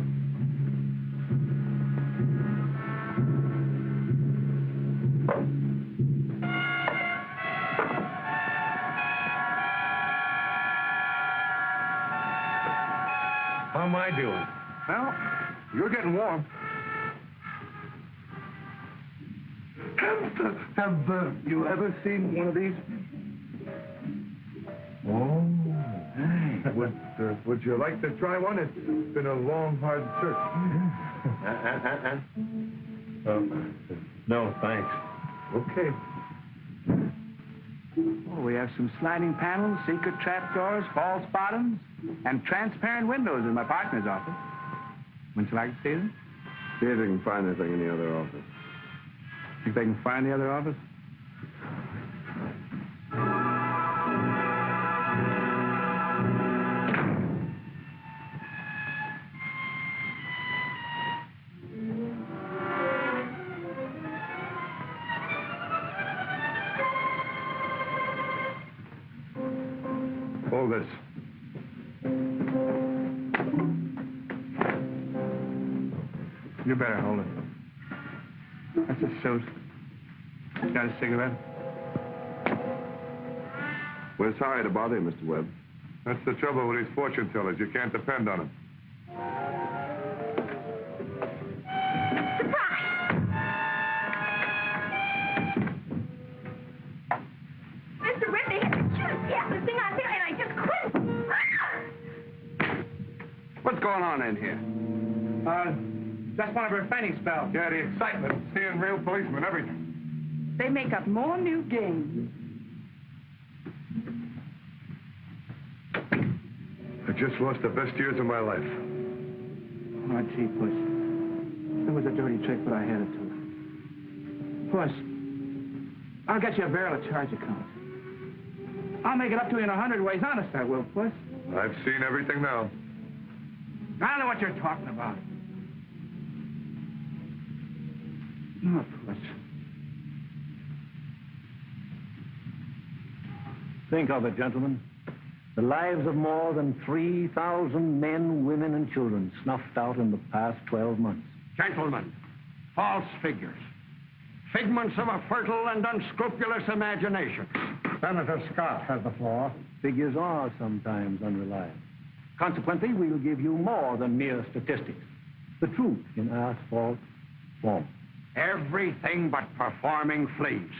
How am I doing? Well, you're getting warm. Have you ever seen one of these? Oh. Hey. Would you like to try one? It's been a long, hard search. No, thanks. Okay. Oh, we have some sliding panels, secret trapdoors, false bottoms, and transparent windows in my partner's office. Wouldn't you like to see them? See if you can find anything in the other office. Think they can find the other office? Hold this. You better hold it. That's a suit. Got a cigarette? We're sorry to bother you, Mr. Webb. That's the trouble with these fortune tellers. You can't depend on them. Mr. Whitney had the cutest gatless thing out there, and I just couldn't. What's going on in here? Just one of her fainting spells. Yeah, the excitement, seeing real policemen, everything. They make up more new games. I just lost the best years of my life. Oh, gee, Puss. It was a dirty trick, but I had it to her. Puss, I'll get you a barrel of charge accounts. I'll make it up to you in 100 ways. Honest, I will, Puss. I've seen everything now. I don't know what you're talking about. No, Puss. Think of it, gentlemen. The lives of more than 3,000 men, women, and children snuffed out in the past 12 months. Gentlemen, false figures. Figments of a fertile and unscrupulous imagination. Senator Scott has the floor. Figures are sometimes unreliable. Consequently, we'll give you more than mere statistics. The truth in asphalt form. Everything but performing fleas.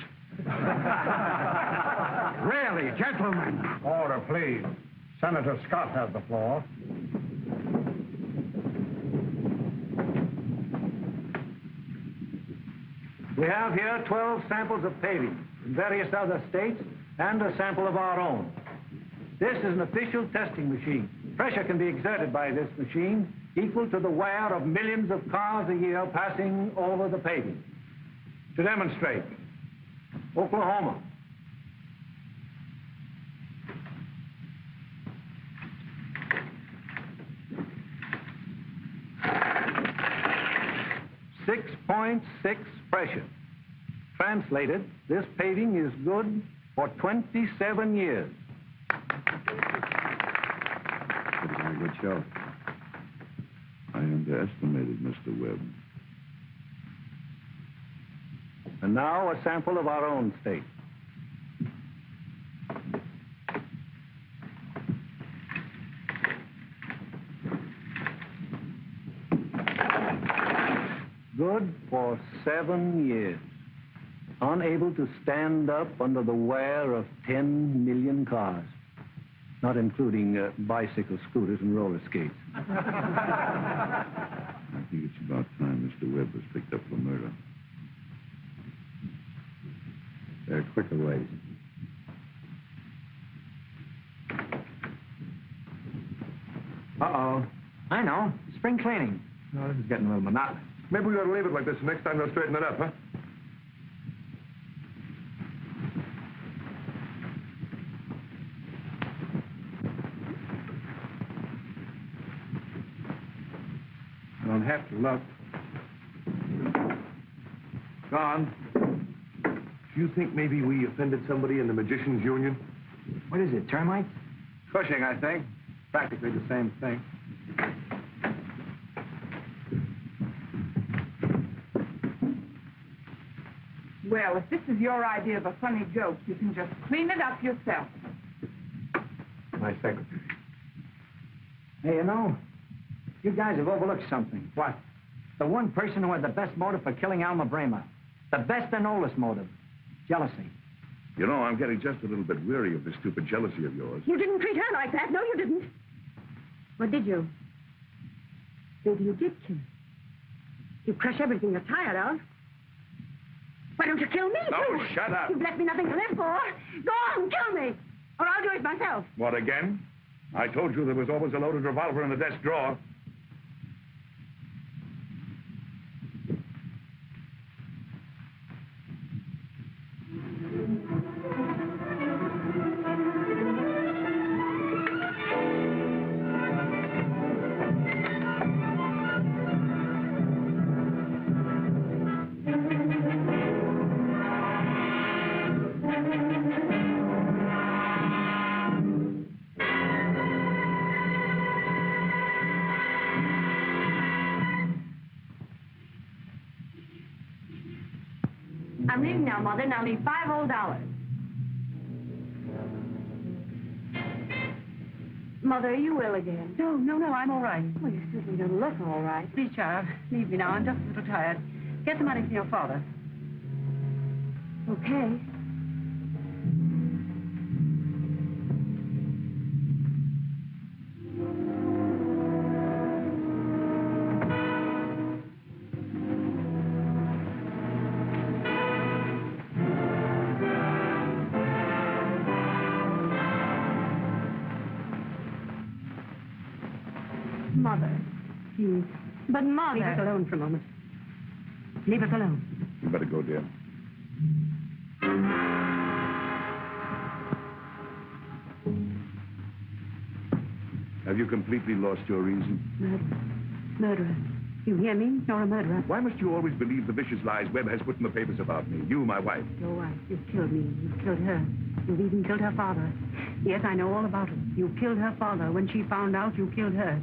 Really, gentlemen. Order, please. Senator Scott has the floor. We have here 12 samples of paving in various other states and a sample of our own. This is an official testing machine. Pressure can be exerted by this machine equal to the wear of millions of cars a year passing over the paving. To demonstrate, Oklahoma. .6 pressure. Translated, this paving is good for 27 years. That was a very good show. I underestimated Mr. Webb. And now a sample of our own state. Good for 7 years. Unable to stand up under the wear of 10 million cars. not including bicycle scooters and roller skates. I think it's about time Mr. Webb was picked up for murder. There are quicker ways. Uh-oh. I know. Spring cleaning. Oh, this is getting a little monotonous. Maybe we ought to leave it like this. Next time they'll straighten it up, huh? I don't have to look. Don, do you think maybe we offended somebody in the Magicians' Union? What is it, termites? Cushing, I think. Practically the same thing. Well, if this is your idea of a funny joke, you can just clean it up yourself. My secretary. Hey, you know, you guys have overlooked something. What? The one person who had the best motive for killing Alma Bramer. The best and oldest motive. Jealousy. You know, I'm getting just a little bit weary of this stupid jealousy of yours. You didn't treat her like that. No, you didn't. Or did you? Maybe you did kill her. You crush everything you're tired of. Why don't you kill me, Oh, too? shut up. You've left me nothing to live for. Go on, kill me. Or I'll do it myself. What, again? I told you there was always a loaded revolver in the desk drawer. I'm leaving now, Mother, and I'll need $5 old. Mother, are you ill again? No, I'm all right. Well, you certainly don't look all right. Please, child, leave me now. I'm just a little tired. Get the money from your father. Okay. Mother. But, Mother... Leave us alone for a moment. Leave us alone. You better go, dear. Have you completely lost your reason? Murderer. You hear me? You're a murderer. Why must you always believe the vicious lies Webb has put in the papers about me? You, my wife. Your wife. You've killed me. You've killed her. You've even killed her father. Yes, I know all about it. You killed her father. When she found out, you killed her.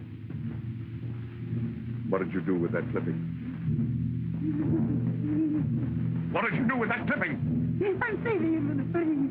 What did you do with that clipping? What did you do with that clipping? I'm saving him from the police.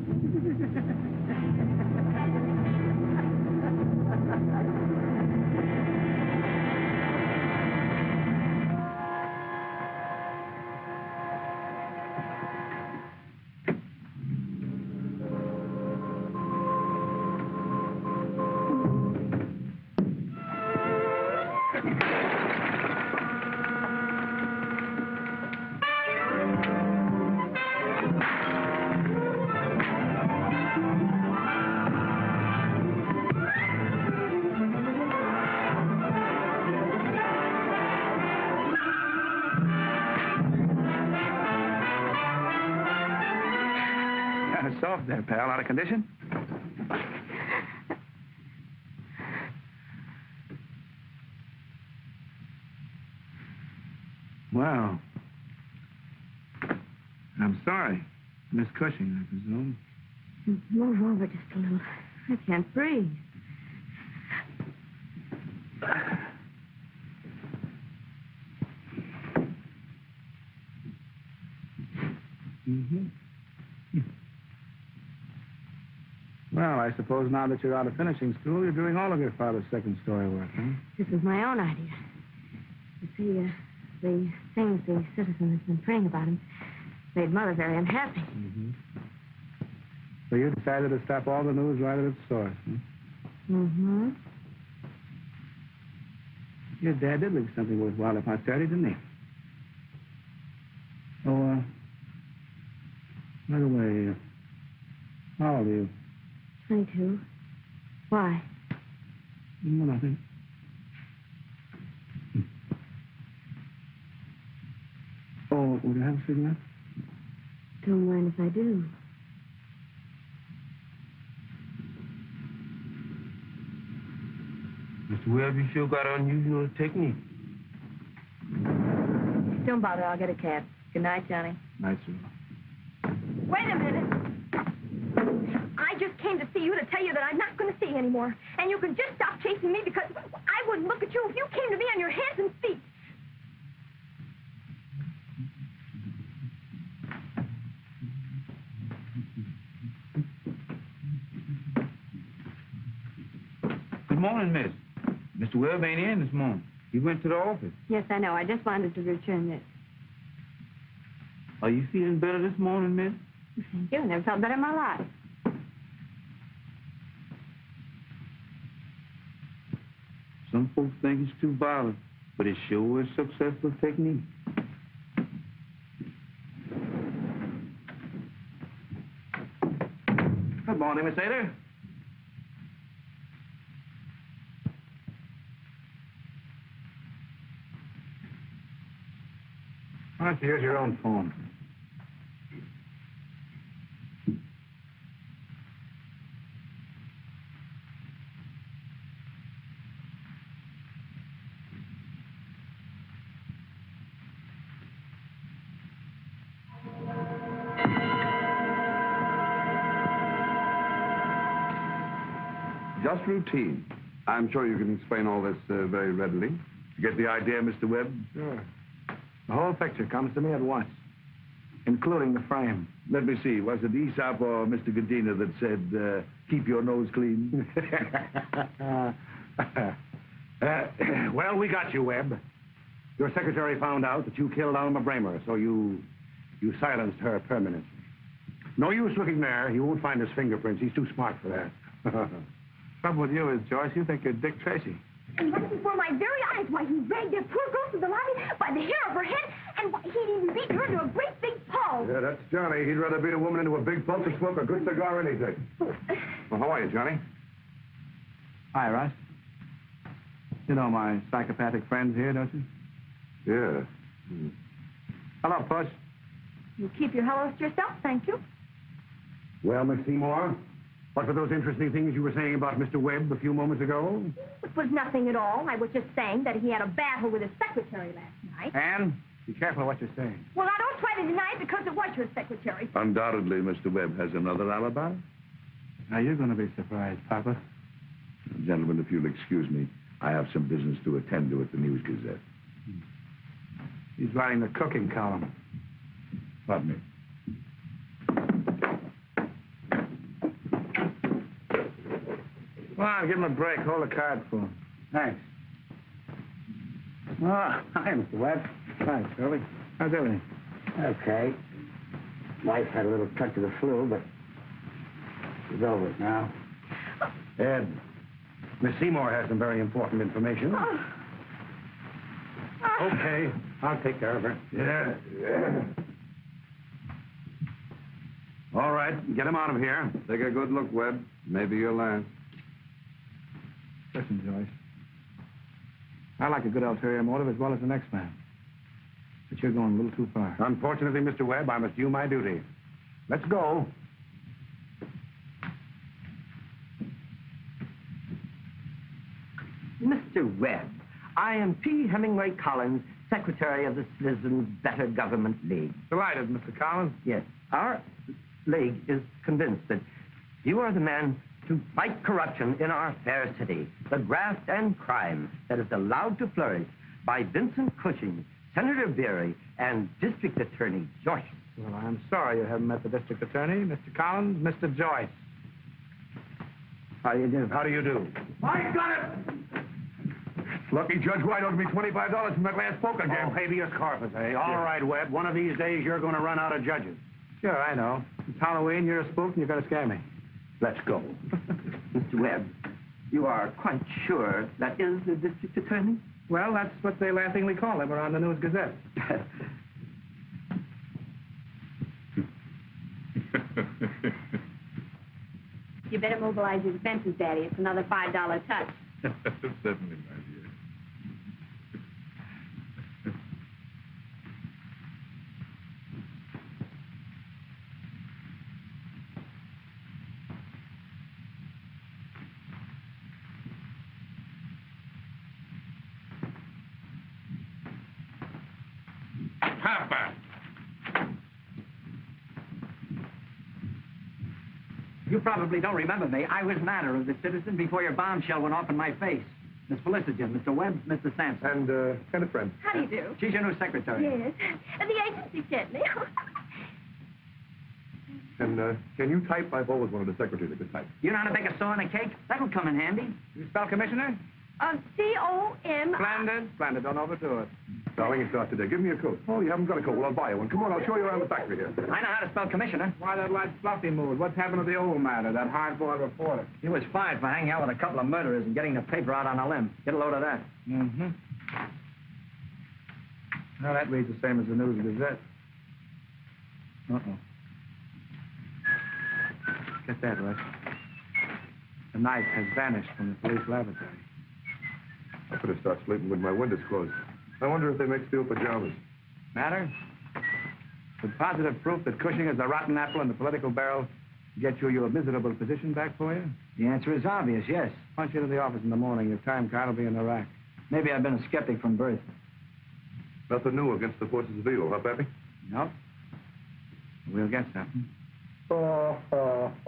Soft there, pal. Out of condition? Well, I'm sorry. Miss Cushing, I presume. Move over just a little. I can't breathe. Mm-hmm. Well, I suppose now that you're out of finishing school, you're doing all of your father's second story work, huh? This was my own idea. You see, the things the citizen has been praying about him made Mother very unhappy. Mm-hmm. So you decided to stop all the news right at its source, huh? Mm-hmm. Your dad did leave something worthwhile to posterity, didn't he? Oh, by the way, how old are you? 22. Why? Well, nothing. Oh, would you have a cigarette? Don't mind if I do. Mr. Webb, you sure got unusual technique. Don't bother. I'll get a cab. Good night, Johnny. Night, sir. Wait a minute. I just came to see you to tell you that I'm not going to see you anymore. And you can just stop chasing me because I wouldn't look at you if you came to me on your hands and feet. Good morning, miss. Mr. Webb ain't in this morning. He went to the office. Yes, I know. I just wanted to return this. Are you feeling better this morning, miss? Thank you. I never felt better in my life. Some folks think it's too violent, but it sure is successful technique. Good morning, Miss Ada. Why don't you use your own phone? Just routine. I'm sure you can explain all this very readily. You get the idea, Mr. Webb? Sure. The whole picture comes to me at once, including the frame. Let me see. Was it Aesop or Mr. Gadina that said, keep your nose clean? Well, we got you, Webb. Your secretary found out that you killed Alma Bramer, so you silenced her permanently. No use looking there. You won't find his fingerprints. He's too smart for that. Trouble with you is, Joyce, you think you're Dick Tracy. And right before my very eyes, why, he dragged that poor girl to the lobby by the hair of her head, and why, he'd even beaten her into a great big pulp. Yeah, that's Johnny. He'd rather beat a woman into a big pulp to smoke a good cigar anything. Well, how are you, Johnny? Hi, Russ. You know my psychopathic friends here, don't you? Yeah. Hello, Puss. You keep your hellos to yourself, thank you. Well, Miss Seymour, what were those interesting things you were saying about Mr. Webb a few moments ago? It was nothing at all. I was just saying that he had a battle with his secretary last night. Anne, be careful what you're saying. Well, now, don't try to deny it because it was your secretary. Undoubtedly, Mr. Webb has another alibi. Now, you're going to be surprised, Papa. Gentlemen, if you'll excuse me, I have some business to attend to at the News Gazette. He's writing the cooking column. Pardon me. Come on, give him a break. Hold the card for him. Thanks. Oh, hi, Mr. Webb. Hi, Shirley. How's everything? Okay. Wife had a little touch of the flu, but she's over it now. Ed, Miss Seymour has some very important information. Okay, I'll take care of her. Yeah. All right, get him out of here. Take a good look, Webb. Maybe your last. Listen, Joyce. I like a good ulterior motive as well as the next man. But you're going a little too far. Unfortunately, Mr. Webb, I must do my duty. Let's go. Mr. Webb, I am P. Hemingway Collins, Secretary of the Citizens Better Government League. Delighted, Mr. Collins. Yes. Our league is convinced that you are the man to fight corruption in our fair city, the graft and crime that is allowed to flourish by Vincent Cushing, Senator Beery, and District Attorney Joyce. Well, I'm sorry you haven't met the district attorney, Mr. Collins, Mr. Joyce. How do you do? How do you do? I got it! Lucky Judge White owed me $25 from that last poker game. Oh, habeas corpus, eh? All right, Webb. One of these days, you're going to run out of judges. Sure, I know. It's Halloween, you're a spook, and you're going to scare me. Let's go. Mr. Webb, You are quite sure that is the district attorney? Well, that's what they laughingly call him around the News Gazette. You better mobilize your defenses, Daddy. It's another $5 touch. Certainly, my dear. Papa! You probably don't remember me. I was manner of the citizen before your bombshell went off in my face. Miss Felicity, Mr. Webb, Mr. Sampson. And, kind of friend. How do you do? She's your new secretary. Yes. The agency sent me. And, can you type? I've always wanted a secretary that could type. You know how to bake a saw and a cake? That'll come in handy. You spell commissioner? C-O-M... Splendid. Don't overdo it. Darling, it's not today. Give me a coat. Oh, you haven't got a coat. Well, I'll buy you one. Come on, I'll show you around the factory here. I know how to spell commissioner. Why that light fluffy mood? What's happened to the old matter, that hard-boiled reporter? He was fired for hanging out with a couple of murderers and getting the paper out on a limb. Get a load of that. Mm-hmm. Well, that reads the same as the News Gazette. Uh-oh. Get that, Russ. The knife has vanished from the police laboratory. I better start sleeping with my windows closed. I wonder if they make steel pajamas. Matter? Would positive proof that Cushing is the rotten apple in the political barrel get you your miserable position back for you? The answer is obvious, yes. Punch into the office in the morning. Your time card will be in the rack. Maybe I've been a skeptic from birth. Nothing new against the forces of evil, huh, Pappy? Nope. We'll get something. Oh. All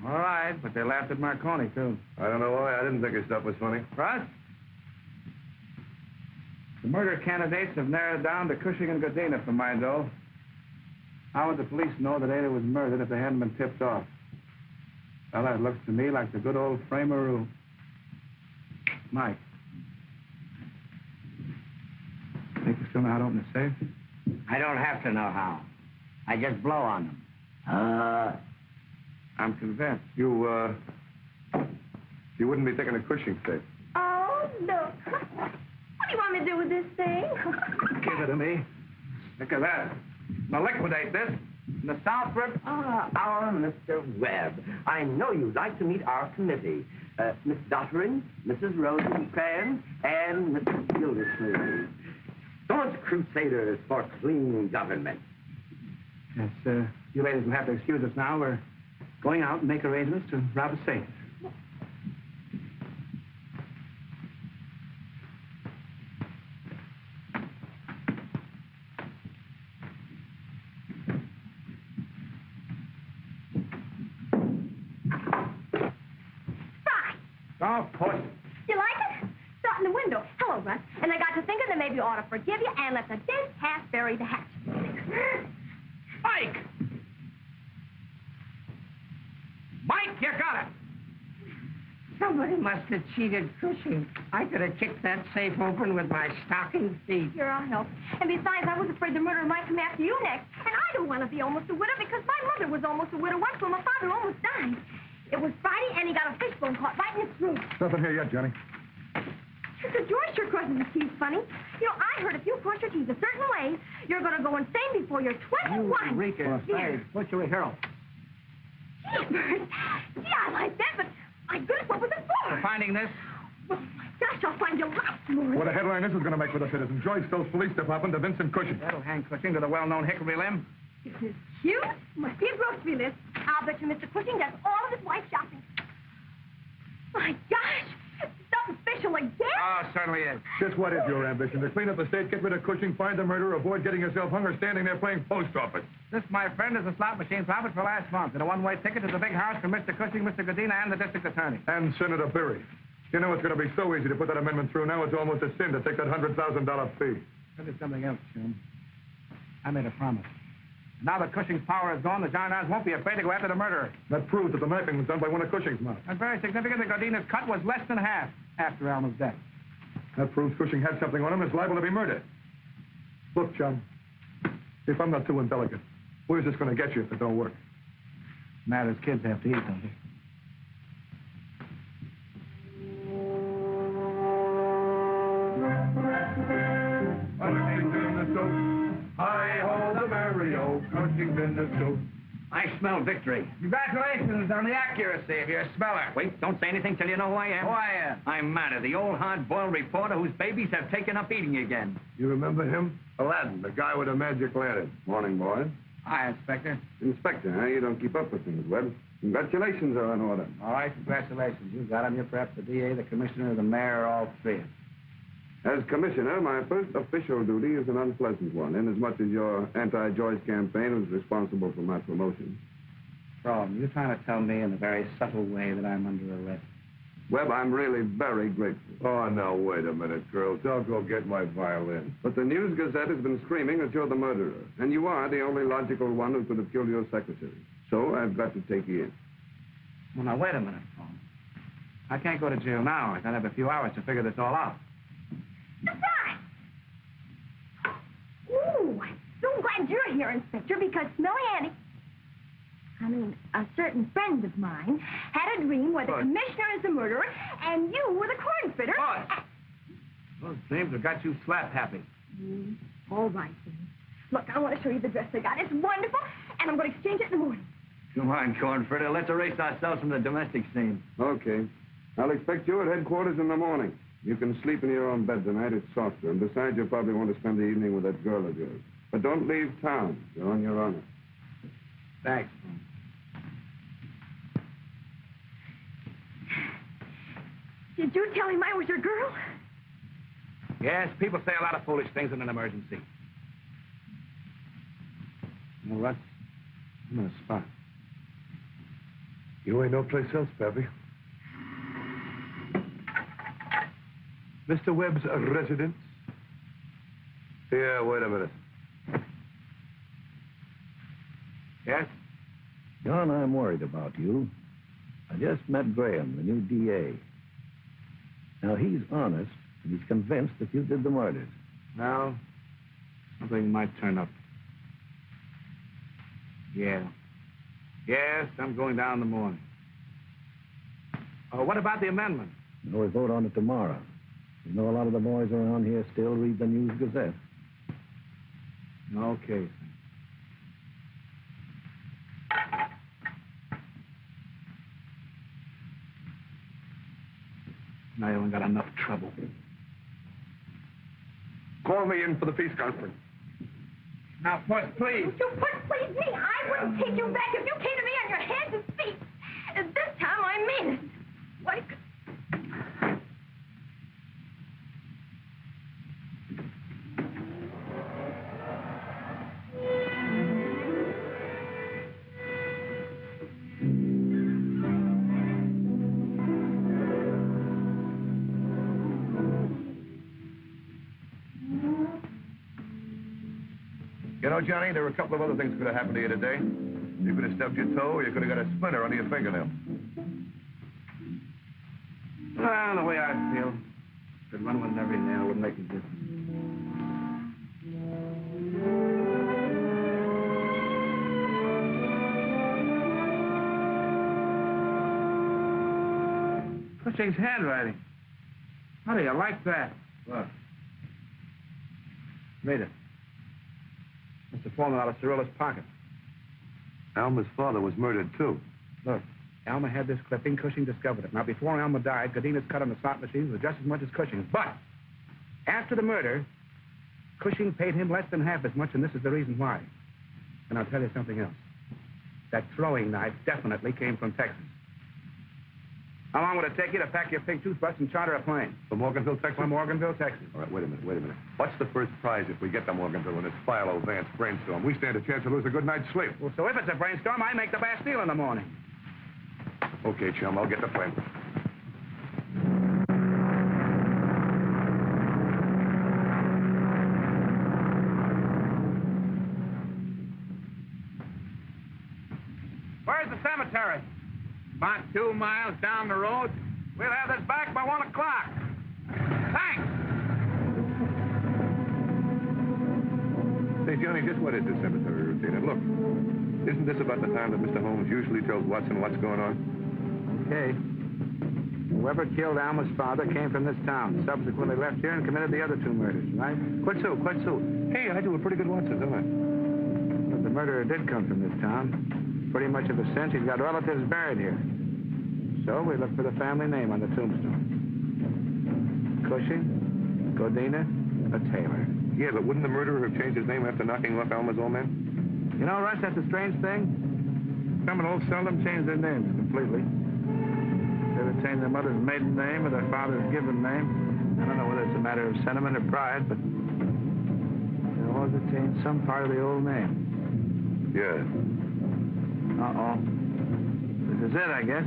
right, but they laughed at Marconi, too. I don't know why. I didn't think his stuff was funny. Russ? The murder candidates have narrowed down to Cushing and Godina for my dough. How would the police know that Ada was murdered if they hadn't been tipped off? Well, that looks to me like the good old frameroo. Mike. Think you still know how to open the safe? I don't have to know how. I just blow on them. I'm convinced. You wouldn't be thinking of Cushing safe. Oh, look. What do you want me to do with this thing? Give it to me. Look at that. Now liquidate this. In the Southbrook. Our Mr. Webb. I know you'd like to meet our committee. Miss Dottering, Mrs. Rosencrantz, and Mrs. Gildersleeve. Staunch crusaders for clean government. Yes, you ladies will have to excuse us now. We're going out and make arrangements to rob a safe. Oh, push. You like it? Start in the window. Hello, Russ. And I got to thinking that maybe you ought to forgive you and let the dead cat bury the hatchet. Mike! Mike, you got it! Somebody must have cheated Cushing. I could have kicked that safe open with my stocking feet. Sure, I'll help. And besides, I was afraid the murderer might come after you next. And I don't want to be almost a widow because my mother was almost a widow once when my father almost died. It was Friday, and he got a fishbone caught right in his throat. Nothing here yet, Johnny. Mr. George sure crosses his teeth funny. You know, I heard if you cross your teeth a certain way, you're going to go insane before you're 21. Eureka. Hey, what's your hero? Gee, Bert. Gee, I like that, but my goodness, what was it for? For finding this? Well, my gosh, I'll find you lots more. What a headline this is going to make for the citizen. Joyce Stokes Police Department to Vincent Cushing. That'll hang Cushing to the well-known Hickory limb. This is cute. Must be a grocery list. I'll bet you Mr. Cushing does all of his wife's shopping. My gosh, something special again? Oh, certainly is. Just what is your ambition? To clean up the state, get rid of Cushing, find the murderer, avoid getting yourself hung or standing there playing post office. This, my friend, is a slot machine profit for last month and a one-way ticket to the big house for Mr. Cushing, Mr. Godina, and the district attorney. And Senator Berry. You know it's going to be so easy to put that amendment through now, it's almost a sin to take that $100,000 fee. But there's something else, Jim. I made a promise. Now that Cushing's power is gone, the gendarmes won't be afraid to go after the murderer. That proves that the knifing was done by one of Cushing's men. And very significant, the Godina's cut was less than half after Alma's death. That proves Cushing had something on him that's liable to be murdered. Look, John, if I'm not too indelicate, where's this going to get you if it don't work? Matters kids have to eat, don't they? no coaching business too. I smell victory. Congratulations on the accuracy of your smeller. Wait, don't say anything till you know who I am. Who I am? I'm Matter, the old hard-boiled reporter whose babies have taken up eating again. You remember him? Aladdin, the guy with the magic lantern. Morning, boys. Hi, Inspector. Inspector, huh? You don't keep up with things, Webb. Congratulations are in order. All right, congratulations. You got him. You're perhaps the DA, the commissioner, the mayor, all three. As commissioner, my first official duty is an unpleasant one, inasmuch as your anti-Joyce campaign was responsible for my promotion. Problem, you're trying to tell me in a very subtle way that I'm under arrest. Webb, I'm really very grateful. Oh, now, wait a minute, girls. I'll go get my violin. But the News Gazette has been screaming that you're the murderer, and you are the only logical one who could have killed your secretary. So I've got to take you in. Well, now, wait a minute, Paul. I can't go to jail now. I gotta have a few hours to figure this all out. Ooh, I'm so glad you're here, Inspector, because Smelly Annie, a certain friend of mine, had a dream where the commissioner is the murderer and you were the corn fitter. Those dreams have got you slap happy. All right, then. Look, I want to show you the dress I got. It's wonderful, and I'm going to exchange it in the morning. Come on, Cornfritter. Let's erase ourselves from the domestic scene. Okay. I'll expect you at headquarters in the morning. You can sleep in your own bed tonight. It's softer. And besides, you'll probably want to spend the evening with that girl of yours. But don't leave town. You're on your honor. Thanks. Did you tell him I was your girl? Yes, people say a lot of foolish things in an emergency. Well, Russ, I'm in a spot. You ain't no place else, Pappy. Mr. Webb's residence? Yeah, wait a minute. Yes? John, I'm worried about you. I just met Graham, the new DA. Now, he's honest, and he's convinced that you did the murders. Well, something might turn up. Yeah. Yes, I'm going down in the morning. Oh, what about the amendment? We'll vote on it tomorrow. You know, a lot of the boys around here still read the News Gazette. Okay. Now you haven't got enough trouble. Call me in for the peace conference. Now, Puss, please. You put please me. I wouldn't take you back if you came to me on your hands and feet. And this time I mean it. What? You know, Johnny, there were a couple of other things could have happened to you today. You could have stubbed your toe, or you could have got a splinter under your fingernail. Well, the way I feel, could run with every nail would make a difference. Cushing's handwriting. How do you like that? What? Read it. Must have fallen out of Cirilla's pocket. Alma's father was murdered, too. Look, Alma had this clipping. Cushing discovered it. Now, before Alma died, Godina's cut on the slot machines was just as much as Cushing's. But after the murder, Cushing paid him less than half as much, and this is the reason why. And I'll tell you something else. That throwing knife definitely came from Texas. How long would it take you to pack your pink toothbrush and charter a plane? From Morganville, Texas? From Morganville, Texas. All right, wait a minute. What's the first prize if we get to Morganville and it's Philo Vance brainstorm? We stand a chance to lose a good night's sleep. Well, so if it's a brainstorm, I make the Bastille in the morning. Okay, chum, I'll get the plane. Where's the cemetery? About 2 miles down the road. We'll have this back by 1 o'clock. Thanks. Say, Johnny, just what is this cemetery routine? And look, isn't this about the time that Mr. Holmes usually tells Watson what's going on? Okay. Whoever killed Alma's father came from this town. Subsequently left here and committed the other 2 murders, right? Quite so. Hey, I do a pretty good Watson, don't I? If the the murderer did come from this town. Pretty much of a sense, he's got relatives buried here. So we look for the family name on the tombstone. Cushing, Godina, a Taylor. Yeah, but wouldn't the murderer have changed his name after knocking off Alma's old man? You know, Russ, that's a strange thing. Criminals seldom change their names completely. They retain their mother's maiden name or their father's given name. I don't know whether it's a matter of sentiment or pride, but they always retain some part of the old name. Yeah. Uh-oh. This is it, I guess.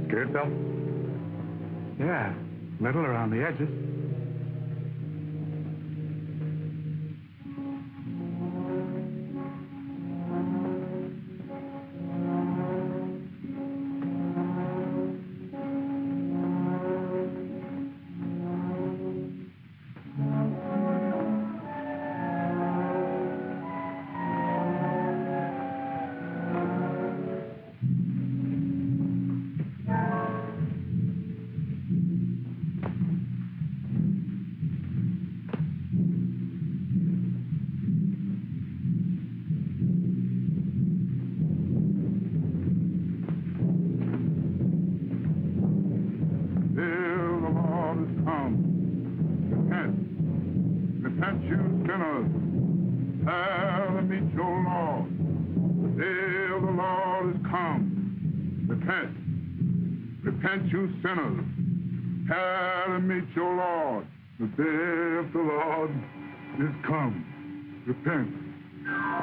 Scared, Bill? Yeah, little around the edges. Repent, you sinners, hail and meet your Lord. The day of the Lord is come. Repent, repent, you sinners, hail and meet your Lord. The day of the Lord is come. Repent,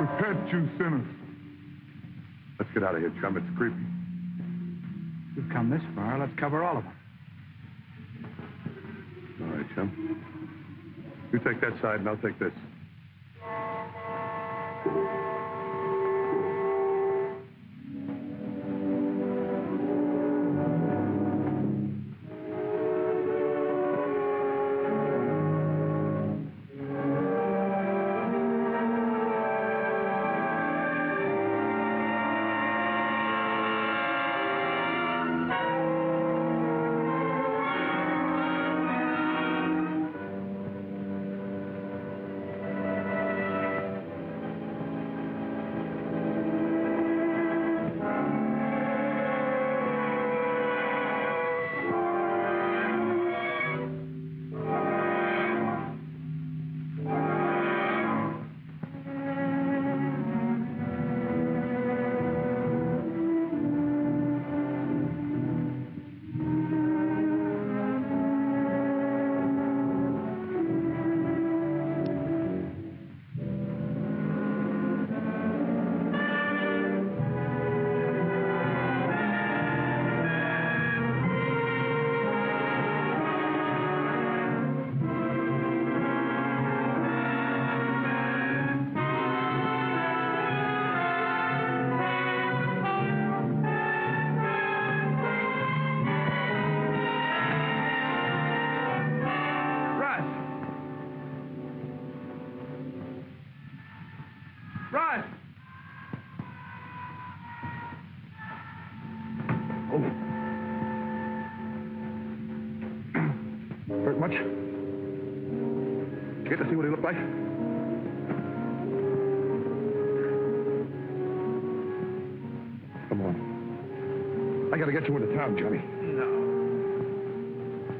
repent, you sinners. Let's get out of here, chum. It's creepy. We've come this far. Let's cover all of them. All right, chum. You take that side, and I'll take this. Hurt much? Did you get to see what he looked like? Come on. I gotta get you into town, Johnny. No.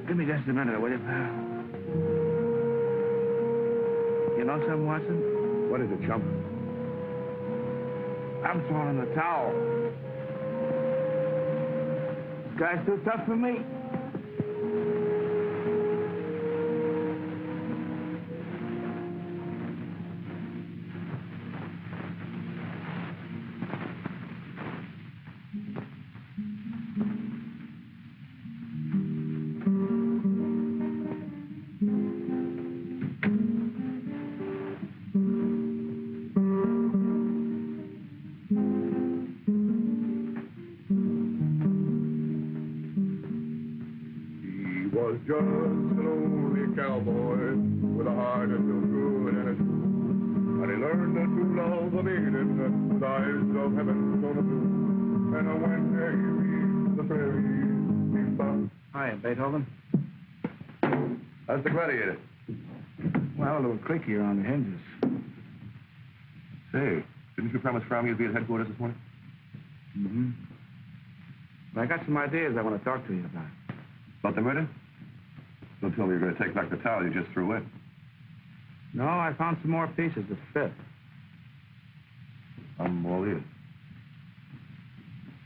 Give me just a minute, will you, pal? down some, Watson? What is it, chump? I'm throwing the towel. This guy's too tough for me. Just a lonely cowboy with a heart that's so good and it's true. And he learned to love a maiden with eyes of heaven so blue. And when he reached the prairies, he found... Hiya, Beethoven. How's the Gladiator? Well, a little creakier on the hinges. Say, didn't you promise Fromm you'd be at headquarters this morning? Mm-hmm. But I got some ideas I want to talk to you about. About the murder? Don't tell me you're going to take back the towel you just threw in. No, I found some more pieces that fit. I'm all ears.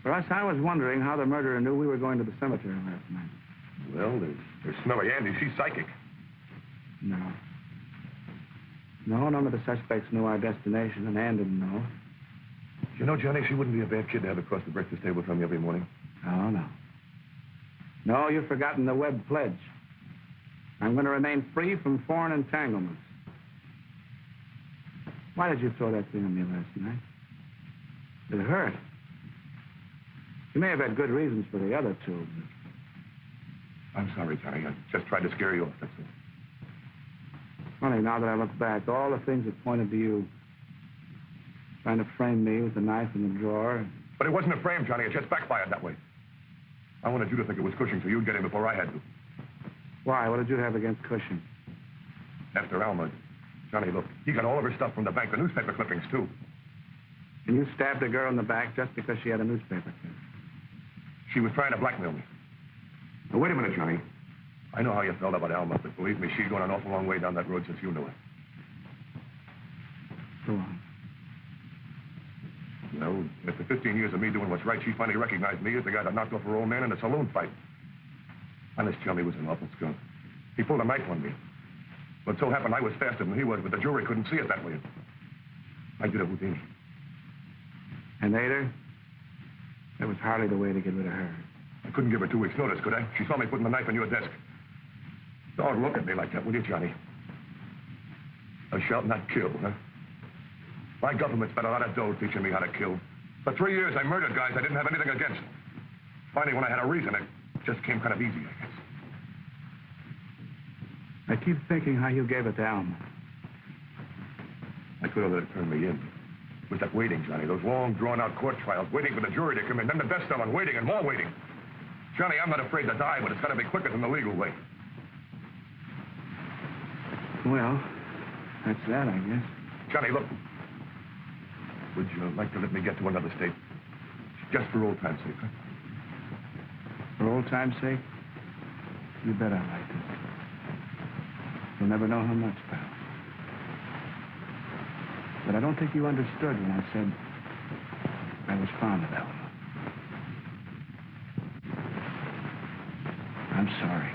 Russ, I was wondering how the murderer knew we were going to the cemetery last night. Well, there's Smelly Andy. She's psychic. No. No, none of the suspects knew our destination, and Ann didn't know. You know, Johnny, she wouldn't be a bad kid to have across the breakfast table from you every morning. Oh, no. No, you've forgotten the Webb pledge. I'm going to remain free from foreign entanglements. Why did you throw that thing on me last night? It hurt. You may have had good reasons for the other two, but... I'm sorry, Johnny. I just tried to scare you off, that's all. Funny, now that I look back, all the things that pointed to you. Trying to frame me with the knife in the drawer. But it wasn't a frame, Johnny. It just backfired that way. I wanted you to think it was Cushing so you'd get in before I had to. Why? What did you have against Cushing? After Alma, Johnny, look, he got all of her stuff from the bank, the newspaper clippings, too. And you stabbed a girl in the back just because she had a newspaper clip? She was trying to blackmail me. Now, wait a minute, Johnny. I know how you felt about Alma, but believe me, she's gone an awful long way down that road since you knew her. Go on. Well, after 15 years of me doing what's right, she finally recognized me as the guy that knocked off her old man in a saloon fight. Honest, Johnny was an awful skunk. He pulled a knife on me. But it so happened I was faster than he was, but the jury couldn't see it that way. I did it with him. And ate her? That was hardly the way to get rid of her. I couldn't give her 2 weeks' notice, could I? She saw me putting the knife on your desk. Don't look at me like that, will you, Johnny? Thou shalt not kill, huh? My government spent a lot of dough teaching me how to kill. For 3 years, I murdered guys I didn't have anything against. Finally, when I had a reason, it just came kind of easy, I guess. I keep thinking how you gave it to Alma. I could have let it turn me in. It was that waiting, Johnny. Those long, drawn-out court trials, waiting for the jury to come in, then the death cell and waiting and more waiting. Johnny, I'm not afraid to die, but it's got to be quicker than the legal way. Well, that's that, I guess. Johnny, look. Would you like to let me get to another state? Just for old time's sake, huh? For old time's sake? You bet I like it. You'll never know how much, pal. But I don't think you understood when I said I was fond of Alma. I'm sorry.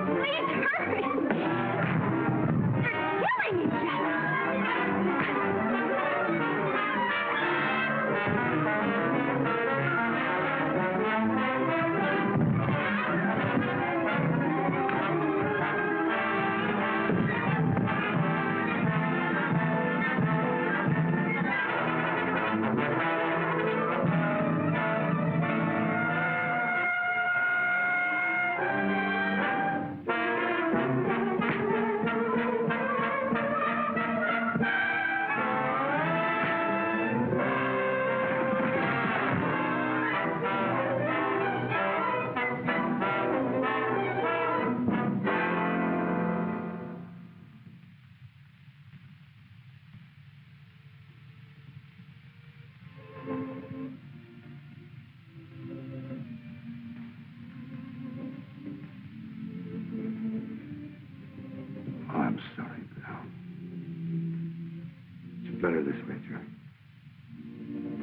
Please hurry! You're killing each other!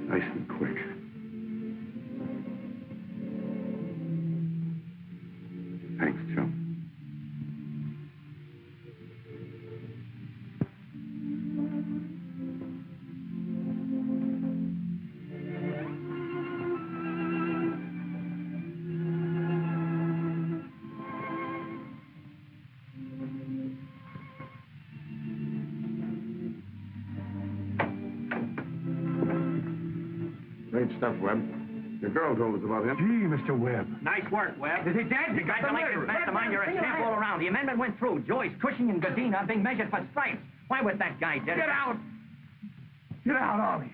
Nice and quick. Thanks, Joe. Great stuff, Webb. Your girl told us about him. Gee, Mr. Webb. Nice work, Webb. Is he dead? Congratulations, Mastermind. You're a champ all around. The amendment went through. Joyce, Cushing, and Godina are being measured for stripes. Why was that guy dead? Get out! Get out, all of you.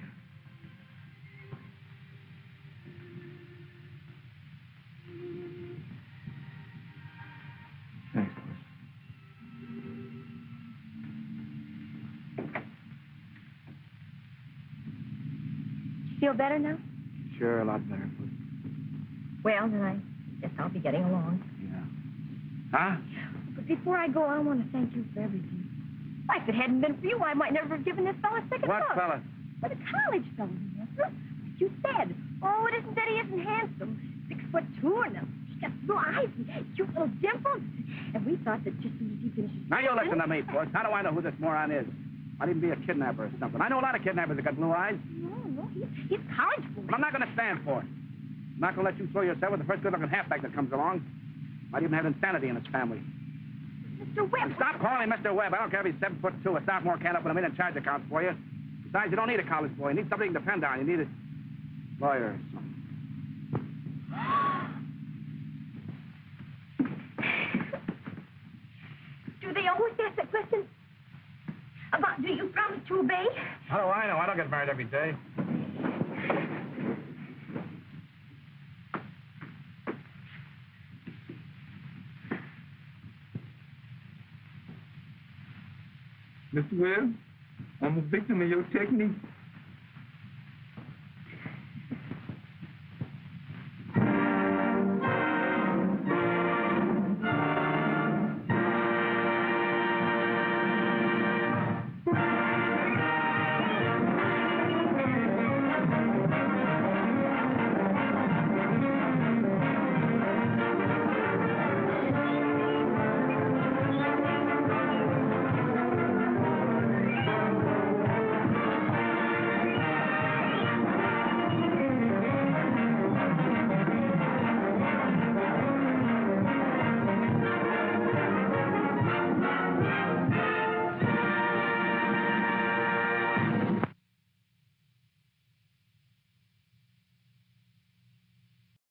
Thanks, boys. Feel better now? Sure, a lot better. Well, then I guess I'll be getting along. Yeah. Huh? But before I go, I want to thank you for everything. Why, if it hadn't been for you, I might never have given this fella a second What thought. fella? Well, the college fella, remember? You said, oh, it isn't that he isn't handsome. 6'2" and he's got blue eyes and cute little dimples. And we thought that just as he finishes... Now, you listen to me, boys. How do I know who this moron is? Might even be a kidnapper or something. I know a lot of kidnappers that got blue eyes. No, he's college boy. But I'm not going to stand for it. I'm not going to let you throw yourself with the first good-looking halfback that comes along. Might even have insanity in his family. Mr. Webb. Stop calling me Mr. Webb. I don't care if he's 7'2", a sophomore can't open a million charge accounts for you. Besides, you don't need a college boy. You need somebody you can depend on. You need a lawyer or something. Do they always ask that question? About, do you promise to obey? How do I know? I don't get married every day. Mr. Webb, I'm a victim of your technique.